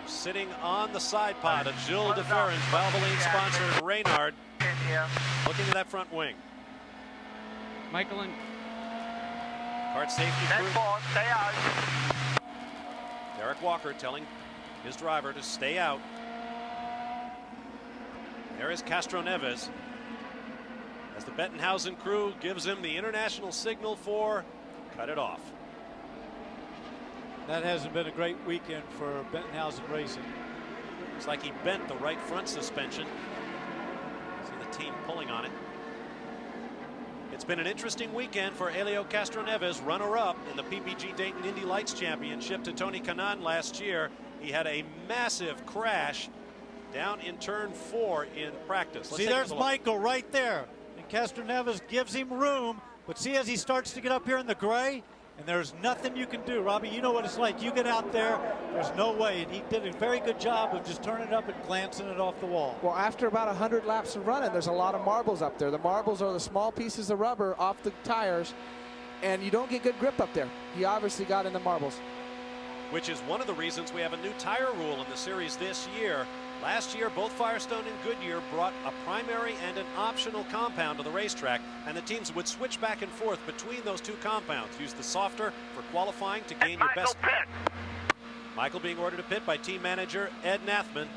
Sitting on the side pod of Gil de Ferran's Valvoline-sponsored Reynard, looking at that front wing. Michael and Kart safety crew. Stay out. Derek Walker telling his driver to stay out. There is Castro Neves as the Bettenhausen crew gives him the international signal for cut it off. That hasn't been a great weekend for Bettenhausen Racing. Looks like he bent the right front suspension. See the team pulling on it. It's been an interesting weekend for Helio Castro Neves, runner-up in the PPG Dayton Indy Lights Championship to Tony Kanaan last year. He had a massive crash down in turn 4 in practice. See, there's Michael right there. And Castro Neves gives him room, but see as he starts to get up here in the gray, and there's nothing you can do. Robbie, you know what it's like. You get out there, there's no way. And he did a very good job of just turning it up and glancing it off the wall. Well, after about 100 laps of running, there's a lot of marbles up there. The marbles are the small pieces of rubber off the tires, and you don't get good grip up there. He obviously got in the marbles. Which is one of the reasons we have a new tire rule in the series this year. Last year, both Firestone and Goodyear brought a primary and an optional compound to the racetrack, and the teams would switch back and forth between those 2 compounds. Use the softer for qualifying to gain your best. Michael being ordered to pit by team manager Ed Nathman.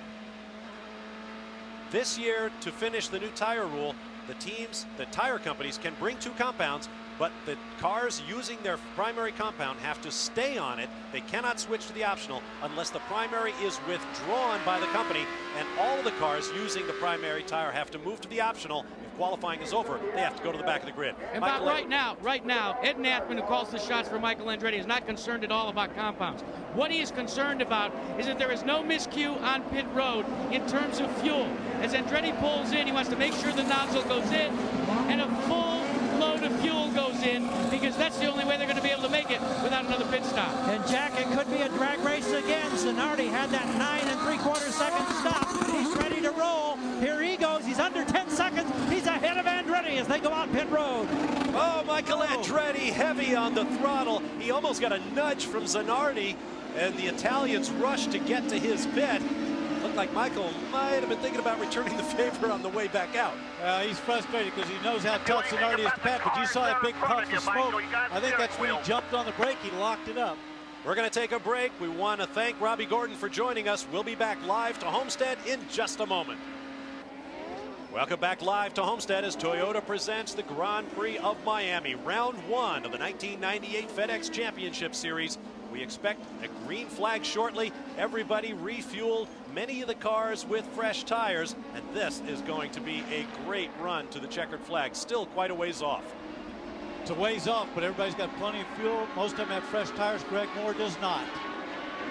This year, to finish the new tire rule, the tire companies can bring 2 compounds, but the cars using their primary compound have to stay on it. They cannot switch to the optional unless the primary is withdrawn by the company, and all of the cars using the primary tire have to move to the optional. If qualifying is over, they have to go to the back of the grid. And about right now, Ed Nathman, who calls the shots for Michael Andretti, is not concerned at all about compounds. What he is concerned about is that there is no miscue on pit road in terms of fuel. As Andretti pulls in, he wants to make sure the nozzle goes in and a full load of fuel goes in, because that's the only way they're going to be able to make it without another pit stop. And Jack, it could be a drag race again. Zanardi had that 9 3/4 second stop. He's ready to roll. Here he goes. He's under 10 seconds. He's ahead of Andretti as they go out pit road. Oh, Michael Andretti heavy on the throttle. He almost got a nudge from Zanardi, and the Italians rushed to get to his pit. Looked like Michael might have been thinking about returning the favor on the way back out. He's frustrated because he knows how tough Zanardi is to pat, but you saw that big puff of smoke. I think that's when he jumped on the brake. He locked it up. We're going to take a break. We want to thank Robbie Gordon for joining us. We'll be back live to Homestead in just a moment. Welcome back live to Homestead as Toyota presents the Grand Prix of Miami, round 1 of the 1998 FedEx Championship Series. We expect a green flag shortly. Everybody refueled, many of the cars with fresh tires, and this is going to be a great run to the checkered flag. Still quite a ways off. It's a ways off, but everybody's got plenty of fuel. Most of them have fresh tires. Greg Moore does not.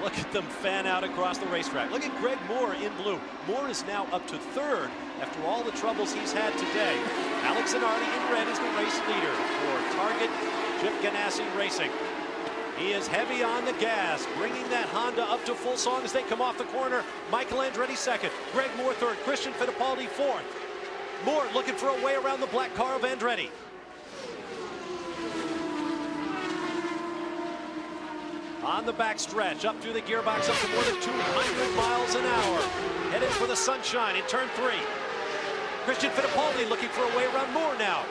Look at them fan out across the racetrack. Look at Greg Moore in blue. Moore is now up to 3rd after all the troubles he's had today. Alex Zanardi in red is the race leader for Target Chip Ganassi Racing. He is heavy on the gas, bringing that Honda up to full song as they come off the corner. Michael Andretti 2nd, Greg Moore 3rd, Christian Fittipaldi 4th. Moore looking for a way around the black car of Andretti. On the back stretch, up through the gearbox, up to more than 200 miles an hour. Headed for the sunshine in turn 3. Christian Fittipaldi looking for a way around Moore now.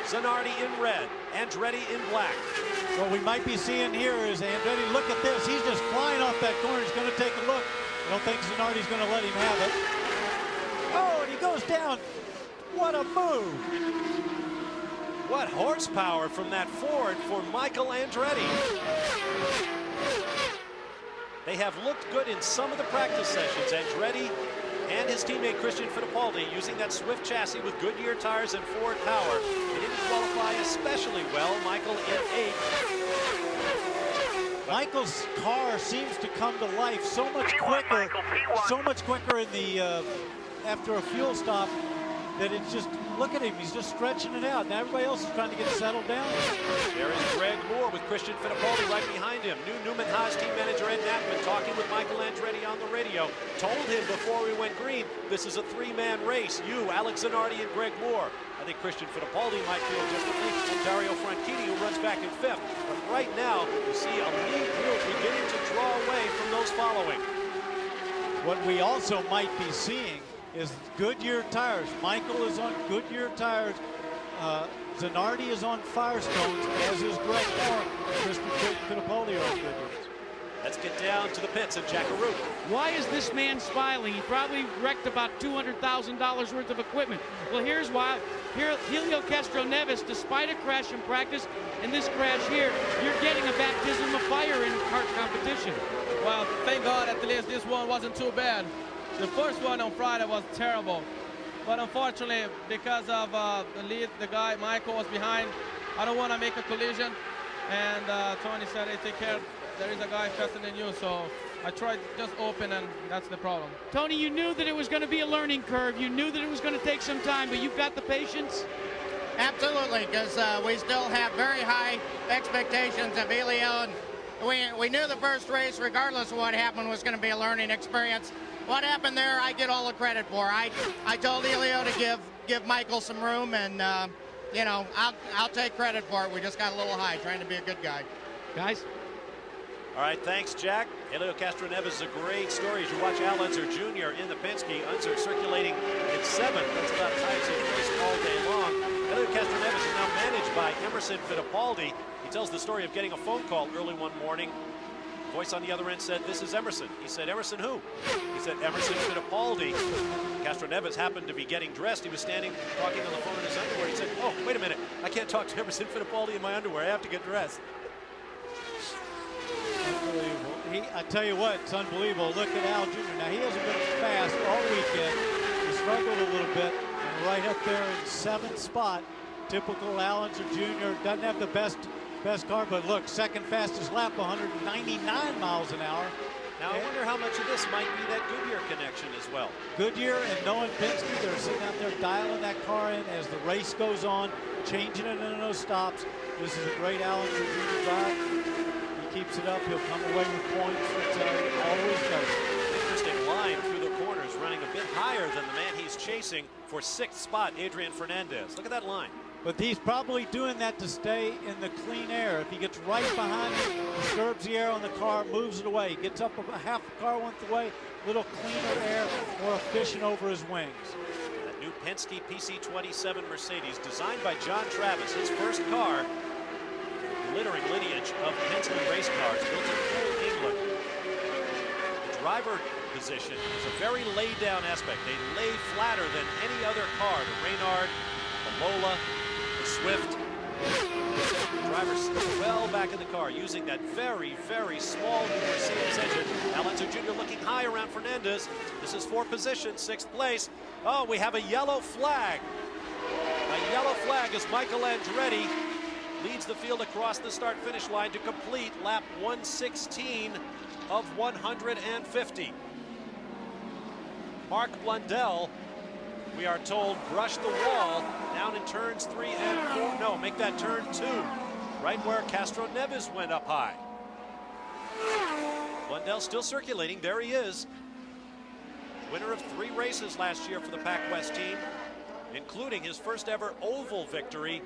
Zanardi in red, Andretti in black. What we might be seeing here is Andretti, look at this. He's just flying off that corner. He's going to take a look. I don't think Zanardi's going to let him have it. Oh, and he goes down. What a move. What horsepower from that Ford for Michael Andretti. They have looked good in some of the practice sessions. Andretti and his teammate Christian Fittipaldi using that Swift chassis with Goodyear tires and Ford power. They didn't qualify especially well. Michael in 8th. Michael's car seems to come to life so much quicker, in the after a fuel stop, that it's just, look at him, he's just stretching it out. Now everybody else is trying to get settled down. There is Greg Moore with Christian Fittipaldi right behind him. New Newman Haas team manager Ed Knappman talking with Michael Andretti on the radio. Told him before we went green, this is a three-man race. You, Alex Zanardi, and Greg Moore. I think Christian Fittipaldi might feel differently from Dario Franchitti, who runs back in 5th. But right now, you see a lead group beginning to draw away from those following. What we also might be seeing is Goodyear tires. Michael is on Goodyear tires. Zanardi is on Firestones, as is Greg Moore. Christian Fittipaldi are on Goodyears. Let's get down to the pits at Jackaroo. Why is this man smiling? He probably wrecked about $200,000 worth of equipment. Well, here's why. Here, Helio Castroneves, despite a crash in practice and this crash here, you're getting a baptism of fire in kart competition. Well, thank God at least this one wasn't too bad. The first one on Friday was terrible, but unfortunately, because of the lead, the guy Michael was behind. I don't want to make a collision, and Tony said, "Hey, take care. There is a guy faster than you." So I tried just open, and that's the problem. Tony, you knew that it was going to be a learning curve. You knew that it was going to take some time, but you've got the patience. Absolutely, because we still have very high expectations of Helio, and we knew the first race, regardless of what happened, was going to be a learning experience. What happened there, I get all the credit for. I told Helio to give Michael some room, and you know, I'll take credit for it. We just got a little high, trying to be a good guy. Guys. All right, thanks, Jack. Helio Castroneves is a great story. As you watch Al Unser Jr. in the Penske, Unser circulating in 7th. That's about times he raced all day long. Helio Castroneves is now managed by Emerson Fittipaldi. He tells the story of getting a phone call early one morning. Voice on the other end said, "This is Emerson." He said, "Emerson who?" He said, "Emerson Fittipaldi." Castroneves happened to be getting dressed. He was standing talking on the phone in his underwear. He said, "Oh, wait a minute. I can't talk to Emerson Fittipaldi in my underwear. I have to get dressed." Unbelievable. I tell you what, it's unbelievable. Look at Al Jr. Now, he hasn't been fast all weekend. He struggled a little bit. And right up there in 7th spot, typical Al Unser Jr. Doesn't have the best car, but look, second fastest lap, 199 miles an hour. Now, I wonder how much of this might be that Goodyear connection as well. Goodyear and Noah Penske, they're sitting out there dialing that car in as the race goes on, changing it in those stops. This is a great Al Unser Jr. drive. He keeps it up, he'll come away with points. That's how he always does. Interesting line through the corners, running a bit higher than the man he's chasing for 6th spot, Adrian Fernandez. Look at that line. But he's probably doing that to stay in the clean air. If he gets right behind him, disturbs the air on the car, moves it away, gets up a half a car length away, little cleaner air, more efficient over his wings. That new Penske PC27 Mercedes, designed by John Travis, his first car, glittering lineage of Penske race cars, built in Poole, England. The driver position is a very laid down aspect. They lay flatter than any other car. The Reynard, the Lola, the Swift. The driver's well back in the car, using that very, very small new Mercedes engine. Al Unser Jr. looking high around Fernandez. This is for position, 6th place. Oh, we have a yellow flag. A yellow flag as Michael Andretti leads the field across the start-finish line to complete lap 116 of 150. Mark Blundell, we are told, brushed the wall down in turns 3 and 4. No, make that turn 2, right where Castroneves went up high. Blundell still circulating. There he is. Winner of 3 races last year for the Pac West team, including his first ever oval victory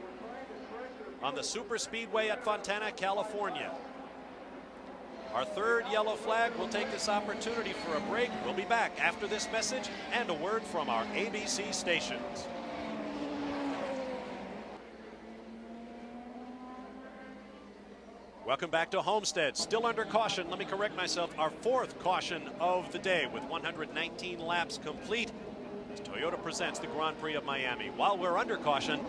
on the Superspeedway at Fontana, California. Our 3rd yellow flag. Will take this opportunity for a break. We'll be back after this message and a word from our ABC stations. Welcome back to Homestead. Still under caution. Let me correct myself. Our 4th caution of the day with 119 laps complete. As Toyota presents the Grand Prix of Miami. While we're under caution,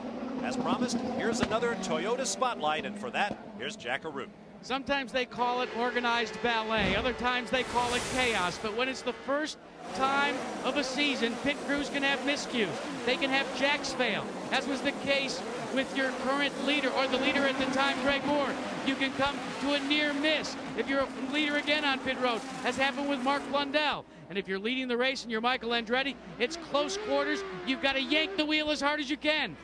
as promised, here's another Toyota spotlight. And for that, here's Jack Arute. Sometimes they call it organized ballet. Other times they call it chaos. But when it's the first time of a season, pit crews can have miscues. They can have jacks fail, as was the case with your current leader, or the leader at the time, Greg Moore. You can come to a near miss if you're a leader again on pit road, as happened with Mark Blundell. And if you're leading the race and you're Michael Andretti, it's close quarters. You've got to yank the wheel as hard as you can.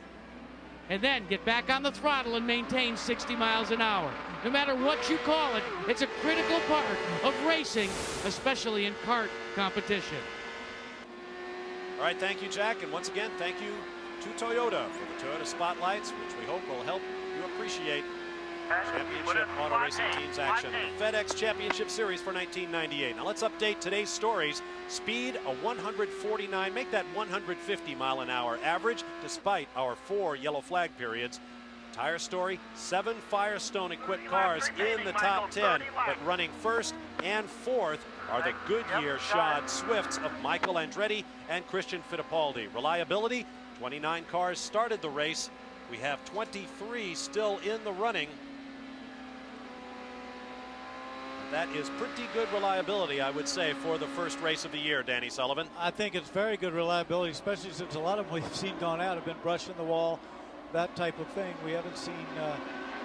And then get back on the throttle and maintain 60 miles an hour. No matter what you call it, it's a critical part of racing, especially in kart competition. All right, thank you, Jack. And once again, thank you to Toyota for the Toyota Spotlights, which we hope will help you appreciate championship auto racing teams action. The FedEx Championship Series for 1998. Now let's update today's stories. Speed, a 149, make that 150 mile an hour average, despite our 4 yellow flag periods. Tire story, 7 Firestone equipped cars in the top 10, but running 1st and 4th are the Goodyear shod Swifts of Michael Andretti and Christian Fittipaldi. Reliability, 29 cars started the race. We have 23 still in the running. That is pretty good reliability, I would say, for the first race of the year, Danny Sullivan. I think it's very good reliability, especially since a lot of them we've seen gone out have been brushing the wall, that type of thing. We haven't seen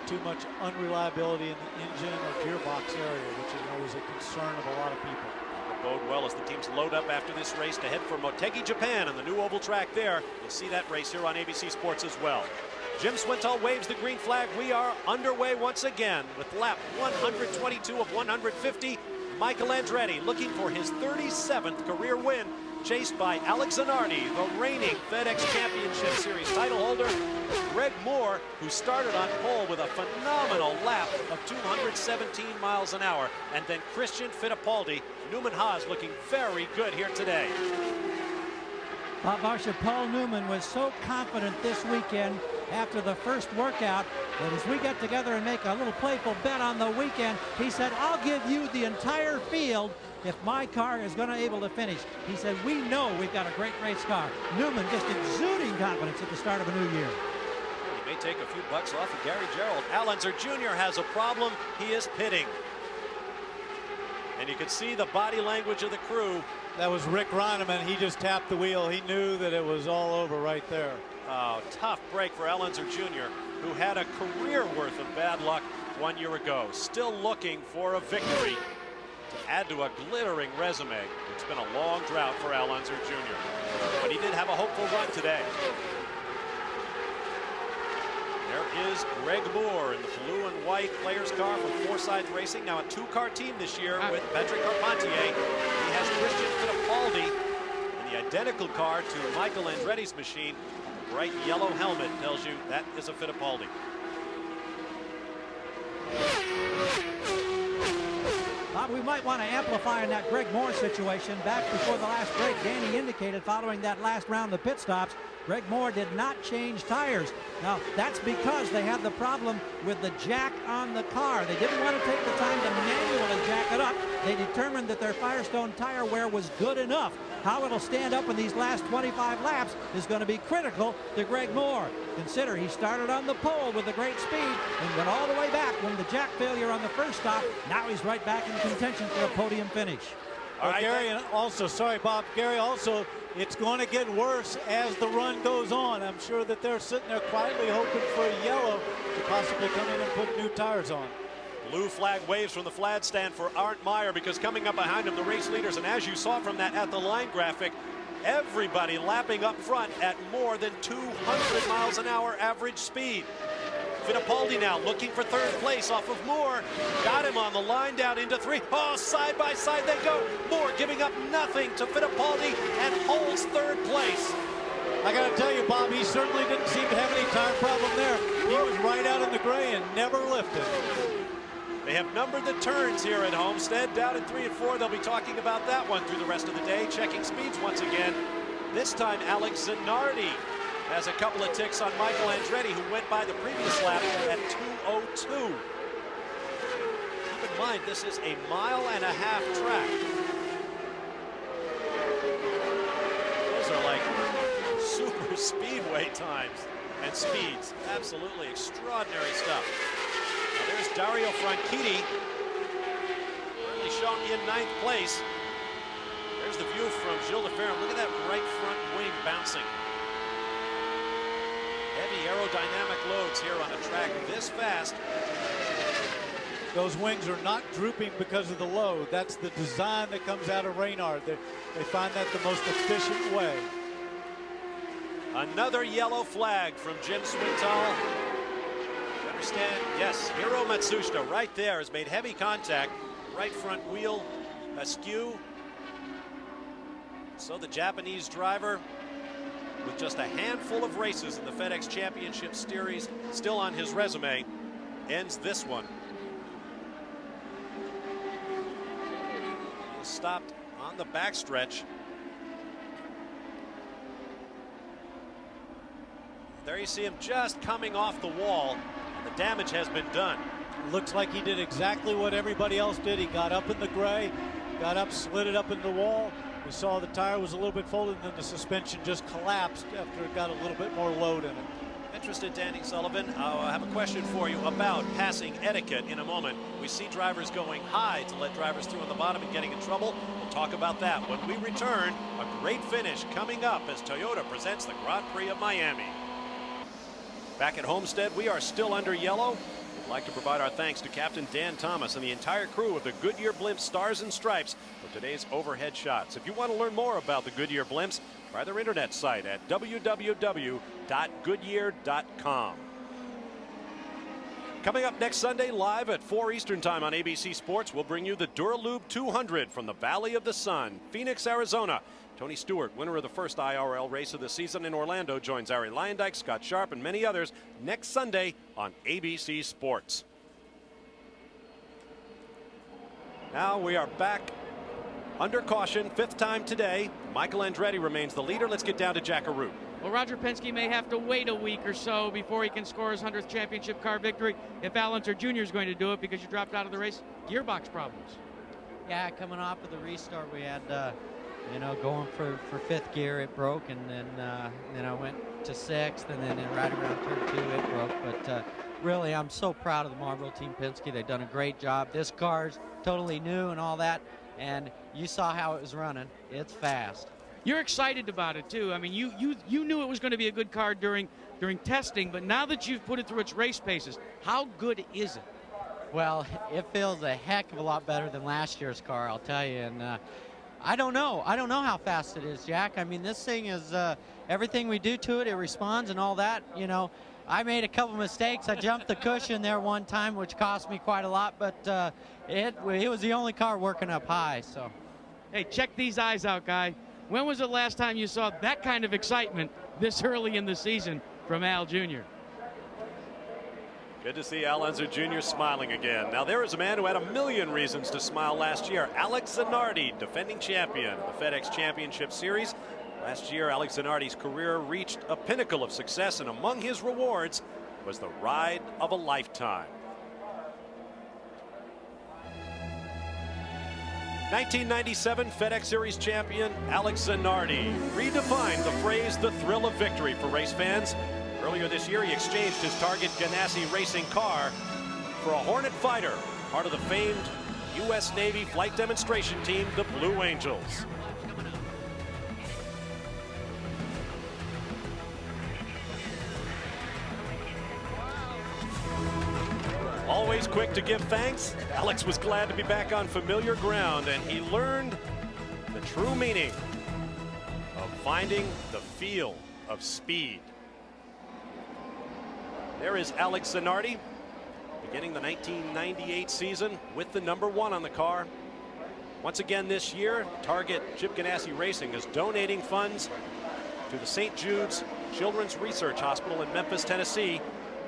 too much unreliability in the engine or gearbox area, which is always a concern of a lot of people. Bode well as the teams load up after this race to head for Motegi, Japan, and the new oval track there. You'll see that race here on ABC Sports as well. Jim Swintal waves the green flag. We are underway once again with lap 122 of 150. Michael Andretti looking for his 37th career win, chased by Alex Zanardi, the reigning FedEx Championship Series title holder. Greg Moore, who started on pole with a phenomenal lap of 217 miles an hour. And then Christian Fittipaldi. Newman Haas looking very good here today. Bob Marcia, Paul Newman was so confident this weekend after the first workout that as we get together and make a little playful bet on the weekend, he said, I'll give you the entire field if my car is going to be able to finish. He said, we know we've got a great race car. Newman just exuding confidence at the start of a new year. He may take a few bucks off of Gary Gerald. Al Unser Jr. has a problem. He is pitting. And you can see the body language of the crew. That was Rick Reineman. He just tapped the wheel. He knew that it was all over right there. Oh, tough break for Al Unser Jr., who had a career worth of bad luck 1 year ago. Still looking for a victory to add to a glittering resume. It's been a long drought for Al Unser Jr., but he did have a hopeful run today. There is Greg Moore in the blue and white players car from Forsyth Racing. Now a 2-car team this year with Patrick Carpentier. He has Christian Fittipaldi in the identical car to Michael Andretti's machine. The bright yellow helmet tells you that is a Fittipaldi. Bob, we might want to amplify in that Greg Moore situation. Back before the last break, Danny indicated following that last round of pit stops, Greg Moore did not change tires. Now, that's because they had the problem with the jack on the car. They didn't want to take the time to manually jack it up. They determined that their Firestone tire wear was good enough. How it'll stand up in these last 25 laps is going to be critical to Greg Moore. Consider he started on the pole with a great speed and went all the way back when the jack failure on the first stop. Now he's right back in contention for a podium finish. All right, Gary, and also, sorry, Bob, Gary, also, it's going to get worse as the run goes on. I'm sure that they're sitting there quietly hoping for a yellow to possibly come in and put new tires on. Blue flag waves from the flag stand for Arndt Meyer, because coming up behind him, the race leaders, and as you saw from that at the line graphic, everybody lapping up front at more than 200 miles an hour average speed. Fittipaldi now looking for third place off of Moore. Got him on the line down into 3. Oh, side by side they go. Moore giving up nothing to Fittipaldi and holds third place. I got to tell you, Bob, he certainly didn't seem to have any tire problem there. He was right out in the gray and never lifted. They have numbered the turns here at Homestead. Down in 3 and 4, they'll be talking about that one through the rest of the day. Checking speeds once again. This time, Alex Zanardi has a couple of ticks on Michael Andretti, who went by the previous lap at 2:02. in mind, this is a 1.5 mile track. Those are like super speedway times and speeds. Absolutely extraordinary stuff. Now there's Dario Franchitti, currently shown in 9th place. There's the view from Gilles de Ferrum. Look at that right front wing bouncing. Heavy aerodynamic loads here on a track this fast. Those wings are not drooping because of the load. That's the design that comes out of Reynard. They find that the most efficient way. Another yellow flag from Jim Swintal. You understand? Yes, Hiro Matsushita right there has made heavy contact. Right front wheel askew. So the Japanese driver, with just a handful of races in the FedEx Championship Series still on his resume, ends this one. He stopped on the backstretch. There you see him just coming off the wall. The damage has been done. Looks like he did exactly what everybody else did. He got up in the gray, got up, slid it up in the wall. We saw the tire was a little bit folded, and then the suspension just collapsed after it got a little bit more load in it. Interested, Danny Sullivan. I have a question for you about passing etiquette in a moment. We see drivers going high to let drivers through on the bottom and getting in trouble. We'll talk about that when we return. A great finish coming up as Toyota presents the Grand Prix of Miami. Back at Homestead, we are still under yellow. We'd like to provide our thanks to Captain Dan Thomas and the entire crew of the Goodyear Blimp Stars and Stripes for today's overhead shots. If you want to learn more about the Goodyear Blimps, try their internet site at www.goodyear.com. Coming up next Sunday, live at 4 Eastern Time on ABC Sports, we'll bring you the Duralube 200 from the Valley of the Sun, Phoenix, Arizona. Tony Stewart, winner of the first IRL race of the season in Orlando, joins Ari Leyendyke, Scott Sharp, and many others next Sunday on ABC Sports. Now we are back under caution, 5th time today. Michael Andretti remains the leader. Let's get down to Jack Arute. Well, Roger Penske may have to wait a week or so before he can score his 100th championship car victory if Al Unser Jr. is going to do it, because you dropped out of the race. Gearbox problems. Yeah, coming off of the restart, we had you know, going for 5th gear, it broke, and then I went to 6th, and then right around turn 2 it broke. But really, I'm so proud of the Marlboro Team Penske. They've done a great job. This car's totally new and all that, and you saw how it was running. It's fast. You're excited about it too. I mean, you knew it was going to be a good car during testing, but now that you've put it through its race paces, how good is it? Well, it feels a heck of a lot better than last year's car, I'll tell you. And I don't know how fast it is, Jack. I mean, this thing is everything we do to it, it responds and all that. You know, I made a couple mistakes. I jumped the cushion there one time, which cost me quite a lot, but it was the only car working up high. So, hey, check these eyes out, guy. When was the last time you saw that kind of excitement this early in the season from Al Jr.? Good to see Al Unser Jr. smiling again. Now there is a man who had a million reasons to smile last year. Alex Zanardi, defending champion of the FedEx Championship Series. Last year, Alex Zanardi's career reached a pinnacle of success, and among his rewards was the ride of a lifetime. 1997 FedEx Series champion Alex Zanardi redefined the phrase "the thrill of victory" for race fans. Earlier this year, he exchanged his Target Ganassi racing car for a Hornet fighter, part of the famed U.S. Navy flight demonstration team, the Blue Angels. Always quick to give thanks, Alex was glad to be back on familiar ground, and he learned the true meaning of finding the feel of speed. There is Alex Zanardi, beginning the 1998 season with the #1 on the car. Once again this year, Target Chip Ganassi Racing is donating funds to the St. Jude's Children's Research Hospital in Memphis, Tennessee.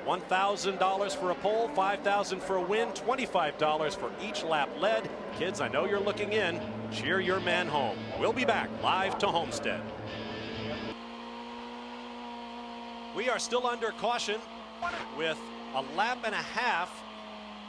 $1,000 for a pole, $5,000 for a win, $25 for each lap led. Kids, I know you're looking in. Cheer your man home. We'll be back live to Homestead. We are still under caution with a lap and a half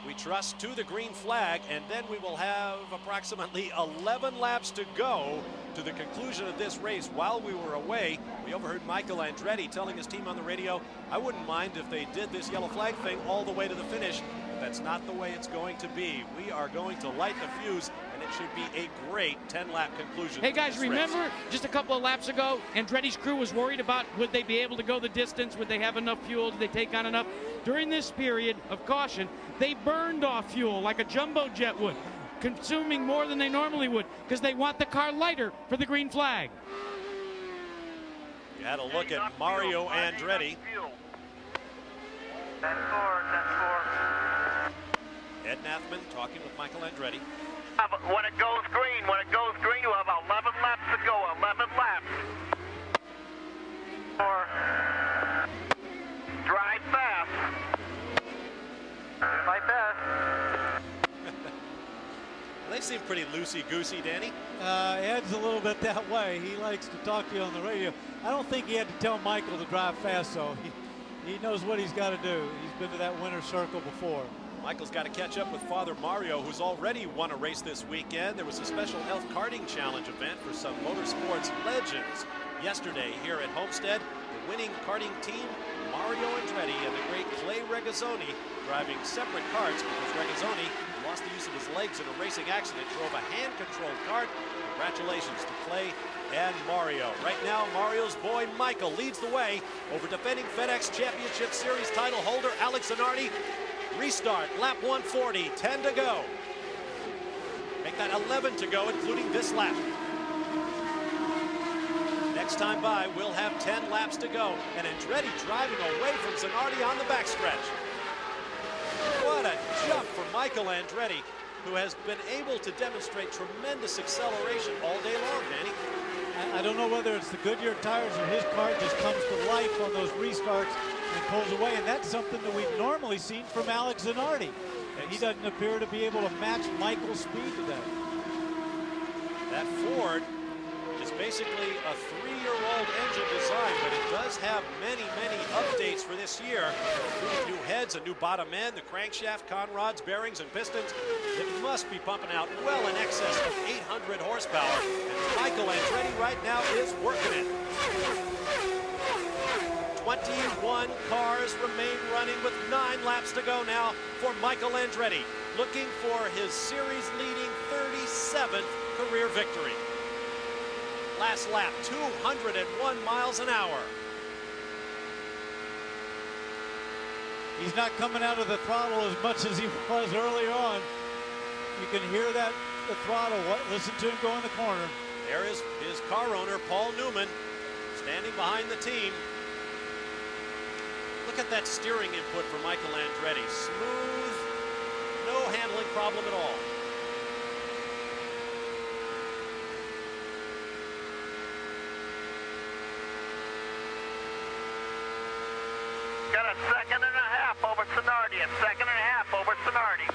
we trust, to the green flag, and then we will have approximately 11 laps to go to the conclusion of this race. While we were away, we overheard Michael Andretti telling his team on the radio, I wouldn't mind if they did this yellow flag thing all the way to the finish. That's not the way it's going to be. We are going to light the fuse, and it should be a great 10-lap conclusion. Hey guys, remember just a couple of laps ago, Andretti's crew was worried about would they be able to go the distance, would they have enough fuel, did they take on enough? During this period of caution, they burned off fuel like a jumbo jet would, consuming more than they normally would because they want the car lighter for the green flag. You had a look at Mario Andretti. 10-4, 10-4. Ed Nathman talking with Michael Andretti. When it goes green, you have 11 laps to go, 11 laps. Drive fast. Drive fast. They seem pretty loosey-goosey, Danny. Ed's a little bit that way. He likes to talk to you on the radio. I don't think he had to tell Michael to drive fast, though. He knows what he's got to do. He's been to that winner's circle before. Michael's got to catch up with Father Mario, who's already won a race this weekend. There was a special health karting challenge event for some motorsports legends yesterday here at Homestead. The winning karting team, Mario Andretti and the great Clay Regazzoni, driving separate karts because Regazzoni lost the use of his legs in a racing accident, drove a hand-controlled kart. Congratulations to Clay and Mario. Right now, Mario's boy Michael leads the way over defending FedEx Championship Series title holder Alex Zanardi. Restart, lap 140, 10 to go. Make that 11 to go, including this lap. Next time by, we'll have 10 laps to go. And Andretti driving away from Zanardi on the backstretch. What a jump for Michael Andretti, who has been able to demonstrate tremendous acceleration all day long, Danny. I don't know whether it's the Goodyear tires or his car just comes to life on those restarts and pulls away, and that's something that we've normally seen from Alex Zanardi. And he doesn't appear to be able to match Michael's speed today. That Ford is basically a 3-year-old engine design, but it does have many, many updates for this year, including new heads, a new bottom end, the crankshaft, conrods, bearings, and pistons. It must be pumping out well in excess of 800 horsepower, and Michael Andretti right now is working it. 21 cars remain running with 9 laps to go now for Michael Andretti, looking for his series-leading 37th career victory. Last lap, 201 miles an hour. He's not coming out of the throttle as much as he was earlier on. You can hear that, the throttle. Listen to him go in the corner. There is his car owner, Paul Newman, standing behind the team. Look at that steering input for Michael Andretti. Smooth, no handling problem at all. Got a second and a half over Zanardi, a second and a half over Zanardi.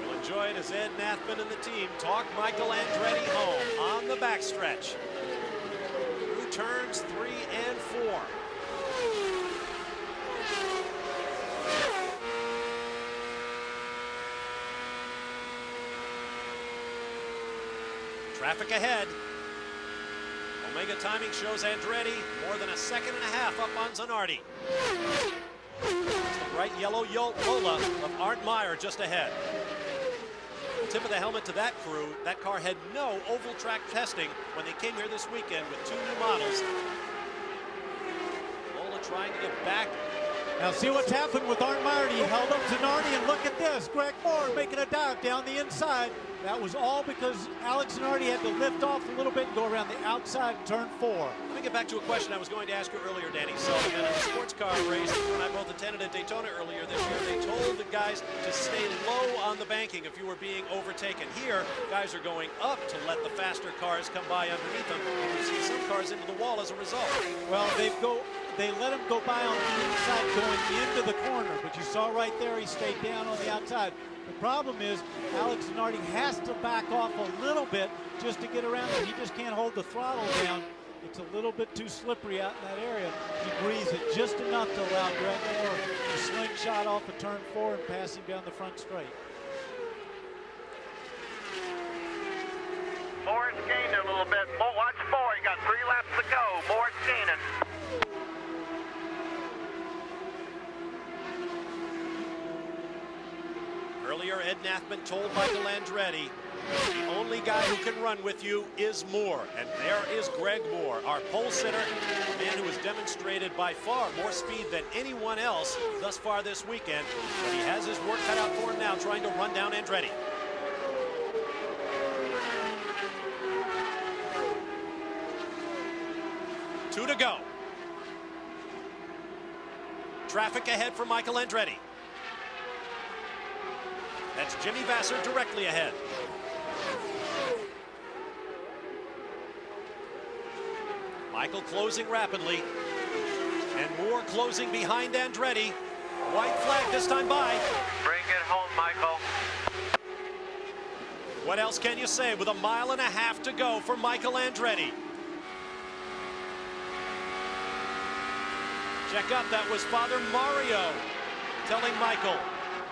We'll enjoy it as Ed Nathman and the team talk Michael Andretti home on the backstretch. Through turns 3 and 4. Traffic ahead. Omega timing shows Andretti more than a second and a half up on Zanardi. The bright yellow Lola of Arndt Meyer just ahead. Tip of the helmet to that crew. That car had no oval track testing when they came here this weekend with 2 new models. Lola trying to get back. Now see what's happened with Arndt Meyer. He held up Zanardi, and look at this. Greg Moore making a dive down the inside. That was all because Alex Zanardi had to lift off a little bit and go around the outside turn 4. Let me get back to a question I was going to ask you earlier, Danny. So in a sports car race, when I both attended at Daytona earlier this year, they told the guys to stay low on the banking if you were being overtaken. Here, guys are going up to let the faster cars come by underneath them. You see some cars into the wall as a result. Well, they let him go by on the inside going into the corner, but you saw right there he stayed down on the outside. The problem is Alex Zanardi has to back off a little bit just to get around it. He just can't hold the throttle down. It's a little bit too slippery out in that area. He breathes it just enough to allow Greg Moore to slingshot off of turn 4 and pass him down the front straight. Moore's gained a little bit. Watch 4. You got 3 laps to go. Moore's gaining. Earlier, Ed Nathman told Michael Andretti, the only guy who can run with you is Moore. And there is Greg Moore, our pole sitter, a man who has demonstrated by far more speed than anyone else thus far this weekend. But he has his work cut out for him now, trying to run down Andretti. Two to go. Traffic ahead for Michael Andretti. That's Jimmy Vasser directly ahead. Michael closing rapidly. And Moore closing behind Andretti. White flag this time by. Bring it home, Michael. What else can you say with 1.5 miles to go for Michael Andretti? Check up, that was Father Mario telling Michael,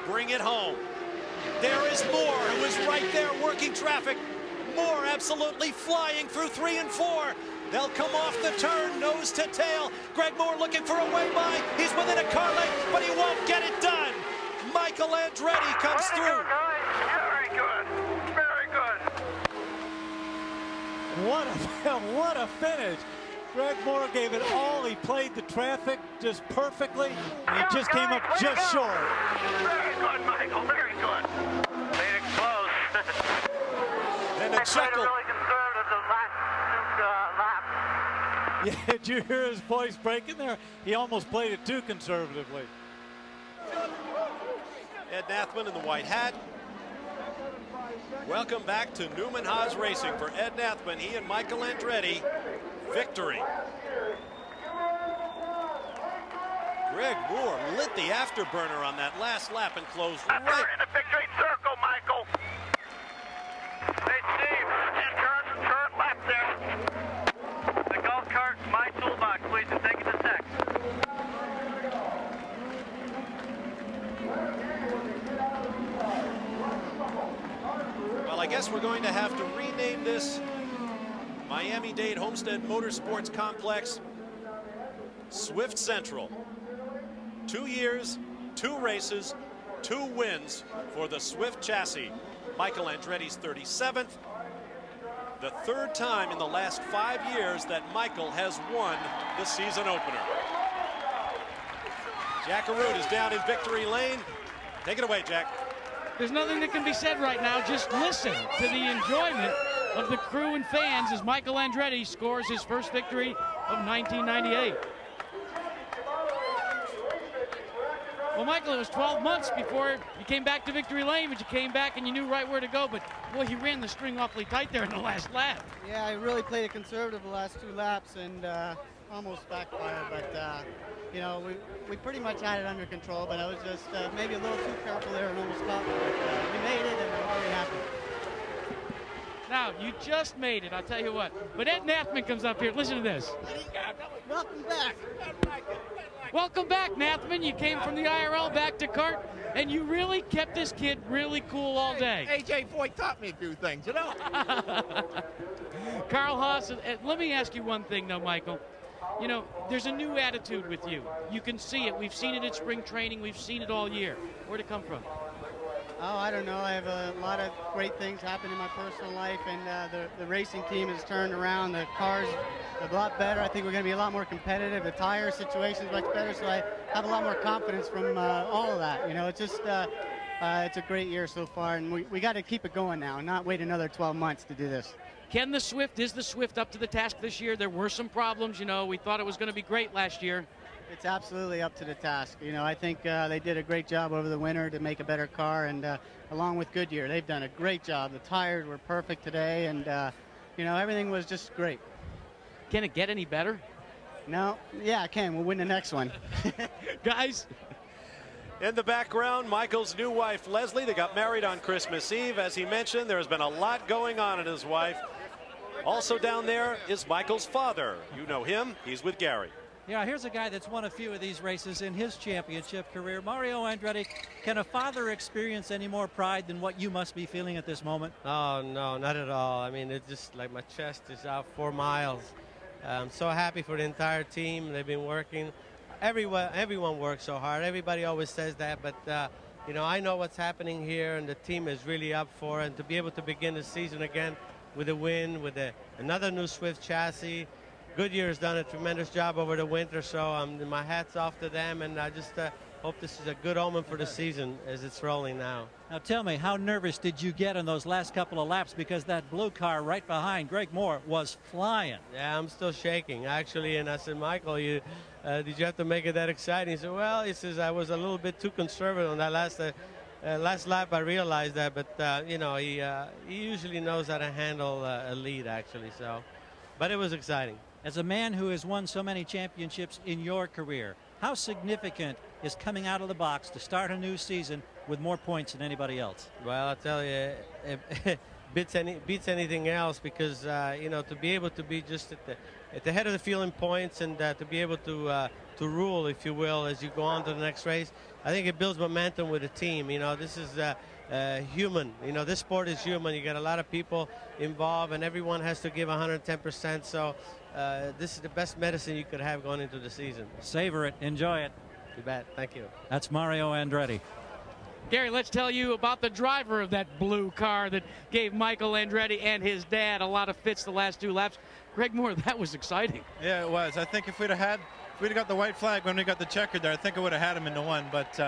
bring it home. There is Moore, who is right there working traffic. Moore absolutely flying through 3 and 4. They'll come off the turn, nose to tail. Greg Moore looking for a way by. He's within a car length, but he won't get it done. Michael Andretti comes through. Very good. Very good. What a finish. Greg Moore gave it all. He played the traffic just perfectly. And he just came up just short. Very good, Michael. Very good. Made it close. And a chuckle. Really conservative the last 2 laps. Yeah, did you hear his voice breaking there? He almost played it too conservatively. Ed Nathman in the white hat. Welcome back to Newman Haas Racing for Ed Nathman. He and Michael Andretti. Victory. Greg Moore lit the afterburner on that last lap and closed right. In the victory circle, Michael. Hey, Steve, turn left there. The golf cart, my toolbox, please, and take it to sec. Well, I guess we're going to have to rename this Miami-Dade Homestead Motorsports Complex Swift Central. 2 years, 2 races, 2 wins for the Swift chassis. Michael Andretti's 37th. The 3rd time in the last 5 years that Michael has won the season opener. Jack Arute is down in victory lane. Take it away, Jack. There's nothing that can be said right now. Just listen to the enjoyment of the crew and fans as Michael Andretti scores his first victory of 1998. Well, Michael, it was 12 months before you came back to victory lane, but you came back and you knew right where to go. But, boy, he ran the string awfully tight there in the last lap. Yeah, I really played it conservative the last 2 laps and almost backfired. But, you know, we pretty much had it under control, but I was just maybe a little too careful there and almost caught me. But we made it, and I'm very happy. Now, you just made it, I'll tell you what. But Ed Nathman comes up here. Listen to this. Welcome back. Welcome back, Nathman. You came from the IRL back to kart, and you really kept this kid really cool all day. AJ Foyt taught me a few things, you know. Carl Haas, let me ask you one thing, though, Michael. You know, there's a new attitude with you. You can see it. We've seen it at spring training. We've seen it all year. Where'd it come from? Oh, I don't know. I have a lot of great things happen in my personal life, and the racing team has turned around. The car's a lot better. I think we're going to be a lot more competitive. The tire situation is much better, so I have a lot more confidence from all of that. You know, it's just it's a great year so far, and we got to keep it going now, not wait another 12 months to do this. Is the Swift up to the task this year? There were some problems. You know, we thought it was going to be great last year. It's absolutely up to the task. You know, I think they did a great job over the winter to make a better car, and along with Goodyear, they've done a great job. The tires were perfect today, and you know, everything was just great. Can it get any better? No. Yeah, it can. We'll win the next one. Guys, In the background, Michael's new wife, Leslie. They got married on Christmas Eve. As he mentioned, there's been a lot going on in his wife. Also down there is Michael's father. You know him. He's with Gary. Yeah, here's a guy that's won a few of these races in his championship career. Mario Andretti, can a father experience any more pride than what you must be feeling at this moment? Oh, no, not at all. I mean, it's just like my chest is out 4 miles. I'm so happy for the entire team. They've been working. Everyone works so hard. Everybody always says that, but you know, I know what's happening here, and the team is really up for it. And to be able to begin the season again with a win, with another new Swift chassis. Goodyear's done a tremendous job over the winter, so my hat's off to them, and I just hope this is a good omen for the season as it's rolling now. Now tell me, how nervous did you get in those last couple of laps, because that blue car right behind Greg Moore was flying? Yeah, I'm still shaking, actually, and I said, Michael, did you have to make it that exciting? He said, well, he says, I was a little bit too conservative on that last lap. I realized that, but, you know, he usually knows how to handle a lead, actually, so. But it was exciting. As a man who has won so many championships in your career, how significant is coming out of the box to start a new season with more points than anybody else? Well, I'll tell you, it beats anything else, because, you know, to be able to be just at the head of the field in points, and to be able to rule, if you will, as you go on to the next race, I think it builds momentum with the team. You know, this is human. You know, this sport is human. You got a lot of people involved, and everyone has to give 110%. So this is the best medicine you could have going into the season. Savor it. Enjoy it. You bet. Thank you. That's Mario Andretti. Gary, let's tell you about the driver of that blue car that gave Michael Andretti and his dad a lot of fits the last 2 laps. Greg Moore, that was exciting. Yeah, it was. I think if we'd have got the white flag when we got the checkered there, I think I would have had him into one. But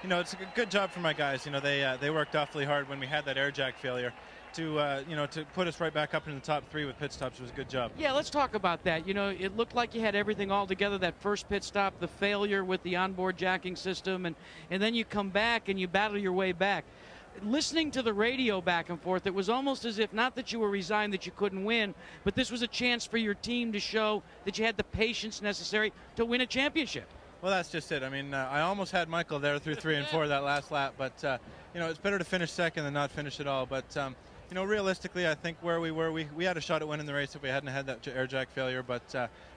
you know, it's a good job for my guys. You know, they worked awfully hard when we had that air jack failure to you know, to put us right back up in the top 3 with pit stops was a good job. Yeah, let's talk about that. You know, it looked like you had everything all together. That first pit stop, the failure with the onboard jacking system, and then you come back and you battle your way back. Listening to the radio back and forth, it was almost as if, not that you were resigned that you couldn't win, but this was a chance for your team to show that you had the patience necessary to win a championship. Well, that's just it. I mean, I almost had Michael there through 3 and 4 that last lap, but you know, it's better to finish second than not finish at all. But you know, realistically, I think where we were, we had a shot at winning the race if we hadn't had that air jack failure. But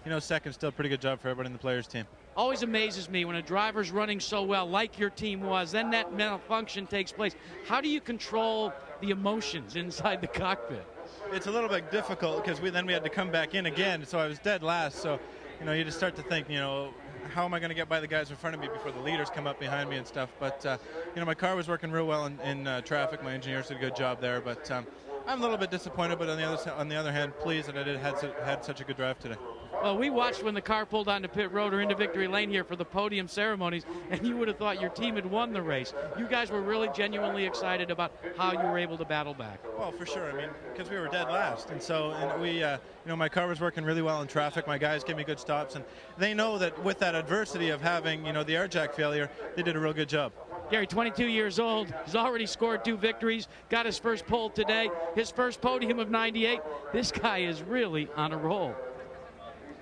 you know, second, still a pretty good job for everybody in the players' team. Always amazes me when a driver's running so well, like your team was, then that malfunction takes place. How do you control the emotions inside the cockpit? It's a little bit difficult, because then we had to come back in again, so I was dead last. So, you know, you just start to think, you know, how am I going to get by the guys in front of me before the leaders come up behind me and stuff. But you know, my car was working real well in traffic. My engineers did a good job there. But I'm a little bit disappointed, but on the other hand, pleased that I had such a good drive today. Well, we watched when the car pulled onto pit road or into victory lane here for the podium ceremonies, and you would have thought your team had won the race. You guys were really genuinely excited about how you were able to battle back. Well, for sure. I mean, because we were dead last, and so we, you know, my car was working really well in traffic. My guys gave me good stops, and they know that with that adversity of having, you know, the air jack failure, they did a real good job. Gary, 22 years old, he's already scored 2 victories, got his first pole today, his first podium of 98. This guy is really on a roll.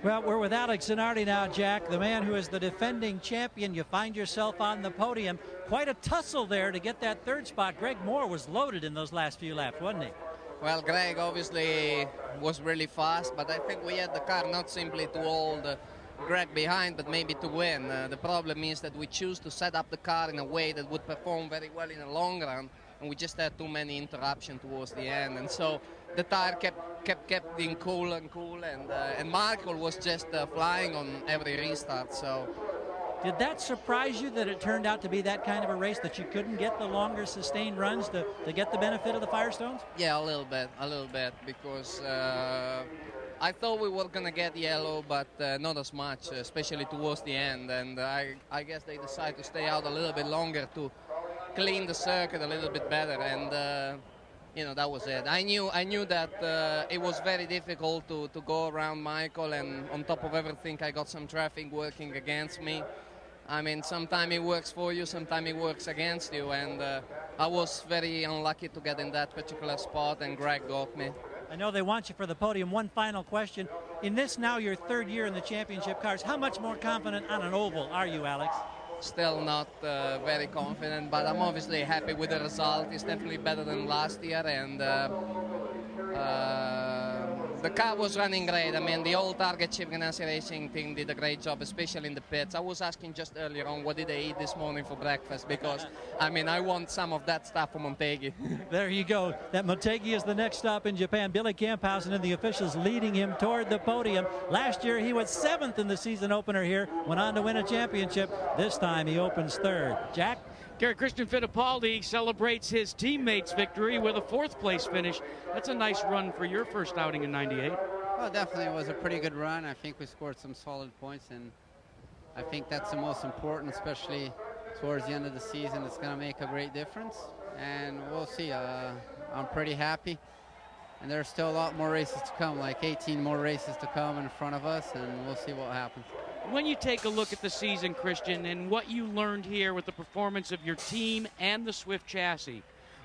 Well, we're with Alex Zanardi now, Jack, the man who is the defending champion. You find yourself on the podium. Quite a tussle there to get that 3rd spot. Greg Moore was loaded in those last few laps, wasn't he? Well, Greg obviously was really fast, but I think we had the car not simply to hold Greg behind, but maybe to win. The problem is that we choose to set up the car in a way that would perform very well in the long run, and we just had too many interruptions towards the end, and so the tire kept being cool, and Michael was just flying on every restart. So, did that surprise you that it turned out to be that kind of a race, that you couldn't get the longer sustained runs to get the benefit of the Firestones? Yeah, a little bit, because I thought we were gonna get yellow, but not as much, especially towards the end. And I guess they decided to stay out a little bit longer to clean the circuit a little bit better, and you know, that was it. I knew that it was very difficult to go around Michael, and on top of everything, I got some traffic working against me. I mean, sometimes it works for you, sometimes it works against you, and I was very unlucky to get in that particular spot, and Greg got me. I know they want you for the podium. One final question. In this now your 3rd year in the championship cars, how much more confident on an oval are you, Alex? still not very confident, but I'm obviously happy with the result. It's definitely better than last year, and the car was running great. I mean, the whole Target Chip Ganassi Racing team did a great job, especially in the pits. I was asking just earlier on what did they eat this morning for breakfast, because, I mean, I want some of that stuff from Motegi. There you go. That Motegi is the next stop in Japan. Billy Camphausen and the officials leading him toward the podium. Last year, he was 7th in the season opener here, went on to win a championship. This time, he opens 3rd. Jack? Gary, Christian Fittipaldi celebrates his teammate's victory with a 4th place finish. That's a nice run for your first outing in '98. Well, definitely it was a pretty good run. I think we scored some solid points, and I think that's the most important, especially towards the end of the season. It's going to make a great difference, and we'll see. I'm pretty happy, and there's still a lot more races to come, like 18 more races to come in front of us, and we'll see what happens. When you take a look at the season, Christian, and what you learned here with the performance of your team and the Swift chassis,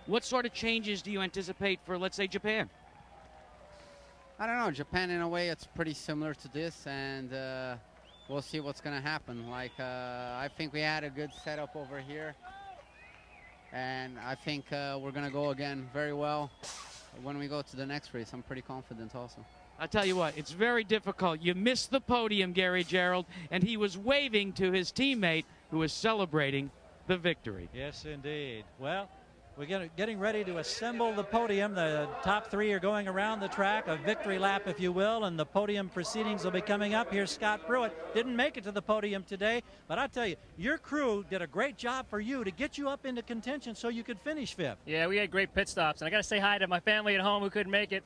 what sort of changes do you anticipate for, let's say, Japan? I don't know. Japan, in a way, it's pretty similar to this, and we'll see what's going to happen. Like, I think we had a good setup over here, and I think we're going to go again very well when we go to the next race. I'm pretty confident also. I'll tell you what, it's very difficult. You missed the podium, Gary Gerald, and he was waving to his teammate who was celebrating the victory. Yes, indeed. Well, we're getting ready to assemble the podium. The top 3 are going around the track, a victory lap, if you will, and the podium proceedings will be coming up. Here's Scott Pruitt. Didn't make it to the podium today, but I tell you, your crew did a great job for you to get you up into contention so you could finish 5th. Yeah, we had great pit stops, and I got to say hi to my family at home who couldn't make it.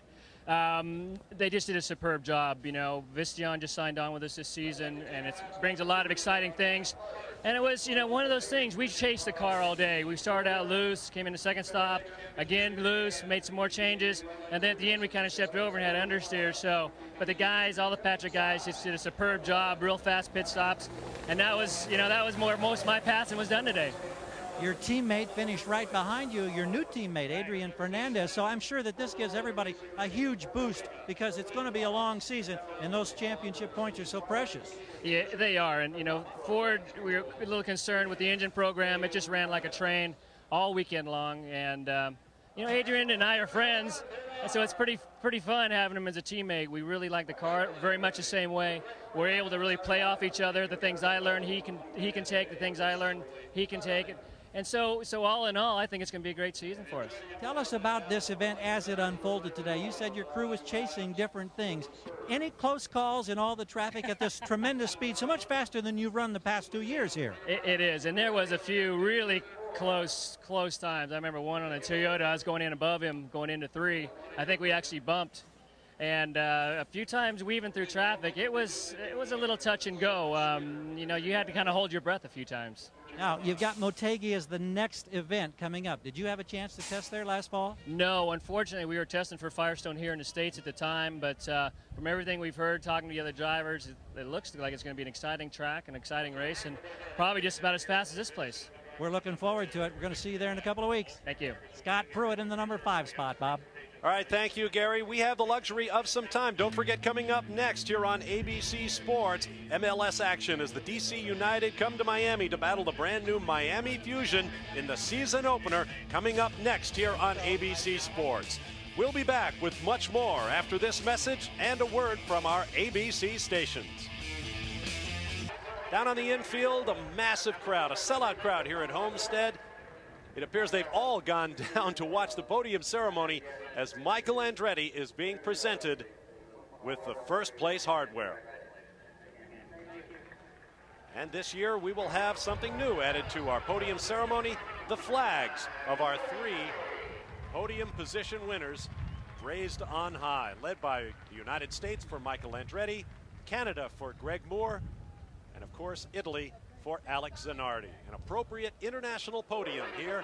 They just did a superb job. You know, Vistion just signed on with us this season, and it brings a lot of exciting things. And it was, you know, one of those things. We chased the car all day. We started out loose, came in the second stop, again loose, made some more changes, and then at the end we kind of stepped over and had understeer. So, but the guys, all the Patrick guys, just did a superb job, real fast pit stops, and that was, you know, that was most of my passing was done today. Your teammate finished right behind you, your new teammate, Adrian Fernandez. So I'm sure that this gives everybody a huge boost because it's going to be a long season, and those championship points are so precious. Yeah, they are. And, you know, Ford, we were a little concerned with the engine program. It just ran like a train all weekend long. And, you know, Adrian and I are friends, and so it's pretty fun having him as a teammate. We really like the car very much the same way. We're able to really play off each other. The things I learn, he can take. The things I learn, he can take. And so all in all, I think it's going to be a great season for us. Tell us about this event as it unfolded today. You said your crew was chasing different things. Any close calls in all the traffic at this tremendous speed, so much faster than you've run the past 2 years here? It is, and there was a few really close times. I remember one on a Toyota. I was going in above him, going into 3. I think we actually bumped. And a few times weaving through traffic, it was a little touch and go. You know, you had to kind of hold your breath a few times. Now, you've got Motegi as the next event coming up. Did you have a chance to test there last fall? No, unfortunately, we were testing for Firestone here in the States at the time, but from everything we've heard, talking to the other drivers, it looks like it's going to be an exciting track, an exciting race, and probably just about as fast as this place. We're looking forward to it. We're going to see you there in a couple of weeks. Thank you. Scott Pruitt in the number 5 spot, Bob. All right, thank you, Gary. We have the luxury of some time. Don't forget, coming up next here on ABC Sports, MLS action as the DC United come to Miami to battle the brand new Miami Fusion in the season opener, coming up next here on ABC Sports. We'll be back with much more after this message and a word from our ABC stations. Down on the infield, a massive crowd, a sellout crowd here at Homestead. It appears they've all gone down to watch the podium ceremony as Michael Andretti is being presented with the first place hardware. And this year we will have something new added to our podium ceremony, the flags of our 3 podium position winners raised on high, led by the United States for Michael Andretti, Canada for Greg Moore, and of course Italy for Alex Zanardi. An appropriate international podium here,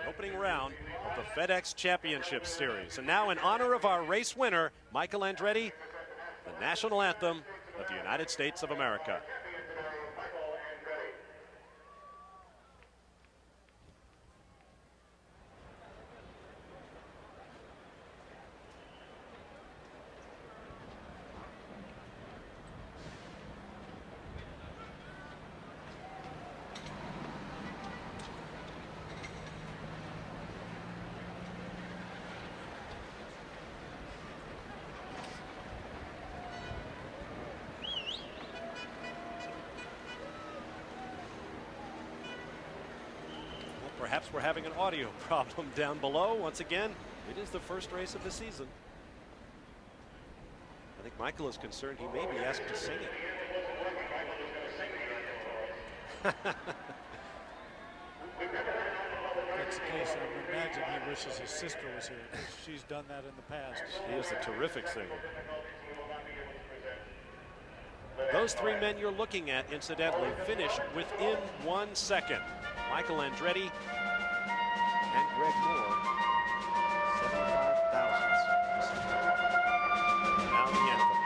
opening round of the FedEx Championship Series. And now in honor of our race winner, Michael Andretti, the national anthem of the United States of America. Perhaps we're having an audio problem down below. Once again, it is the first race of the season. I think Michael is concerned he may be asked to sing it. If that's the case, I would imagine he wishes his sister was here. She's done that in the past. She is a terrific singer. Those three men you're looking at, incidentally, finish within 1 second. Michael Andretti and Greg Moore, 75 thousandths. Now the anthem.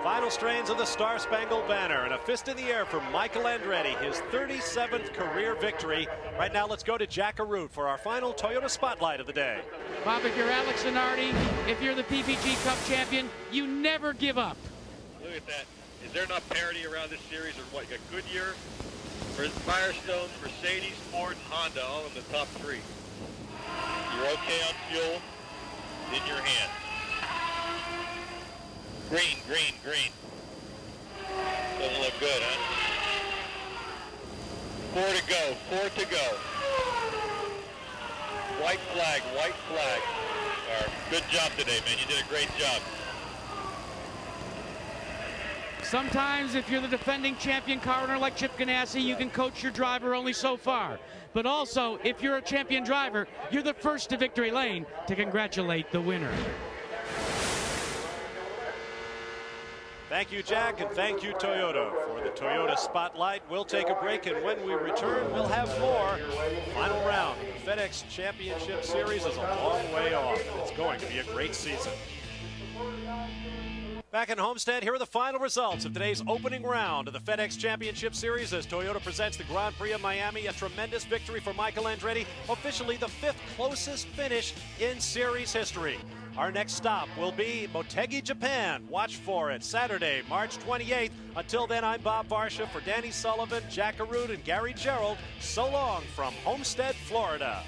Final strains of the Star Spangled Banner, and a fist in the air for Michael Andretti, his 37th career victory. Right now, let's go to Jack Arute for our final Toyota Spotlight of the day. Bob, if you're Alex Zanardi, if you're the PPG Cup champion, you never give up. Look at that. Is there enough parity around this series, or what? You got Goodyear, Firestone, Mercedes, Ford, and Honda all in the top three. You're okay on fuel, in your hand. Green, green, green. Doesn't look good, huh? 4 to go, 4 to go. White flag, white flag. Good job today, man. You did a great job. Sometimes if you're the defending champion car owner like Chip Ganassi, you can coach your driver only so far. But also, if you're a champion driver, you're the first to victory lane to congratulate the winner. Thank you, Jack, and thank you, Toyota, for the Toyota Spotlight. We'll take a break, and when we return, we'll have more. Final round of the FedEx Championship Series is a long way off. It's going to be a great season. Back in Homestead, here are the final results of today's opening round of the FedEx Championship Series as Toyota presents the Grand Prix of Miami. A tremendous victory for Michael Andretti, officially the 5th closest finish in series history. Our next stop will be Motegi, Japan. Watch for it Saturday, March 28th. Until then, I'm Bob Varsha for Danny Sullivan, Jack Arute, and Gary Gerald. So long from Homestead, Florida.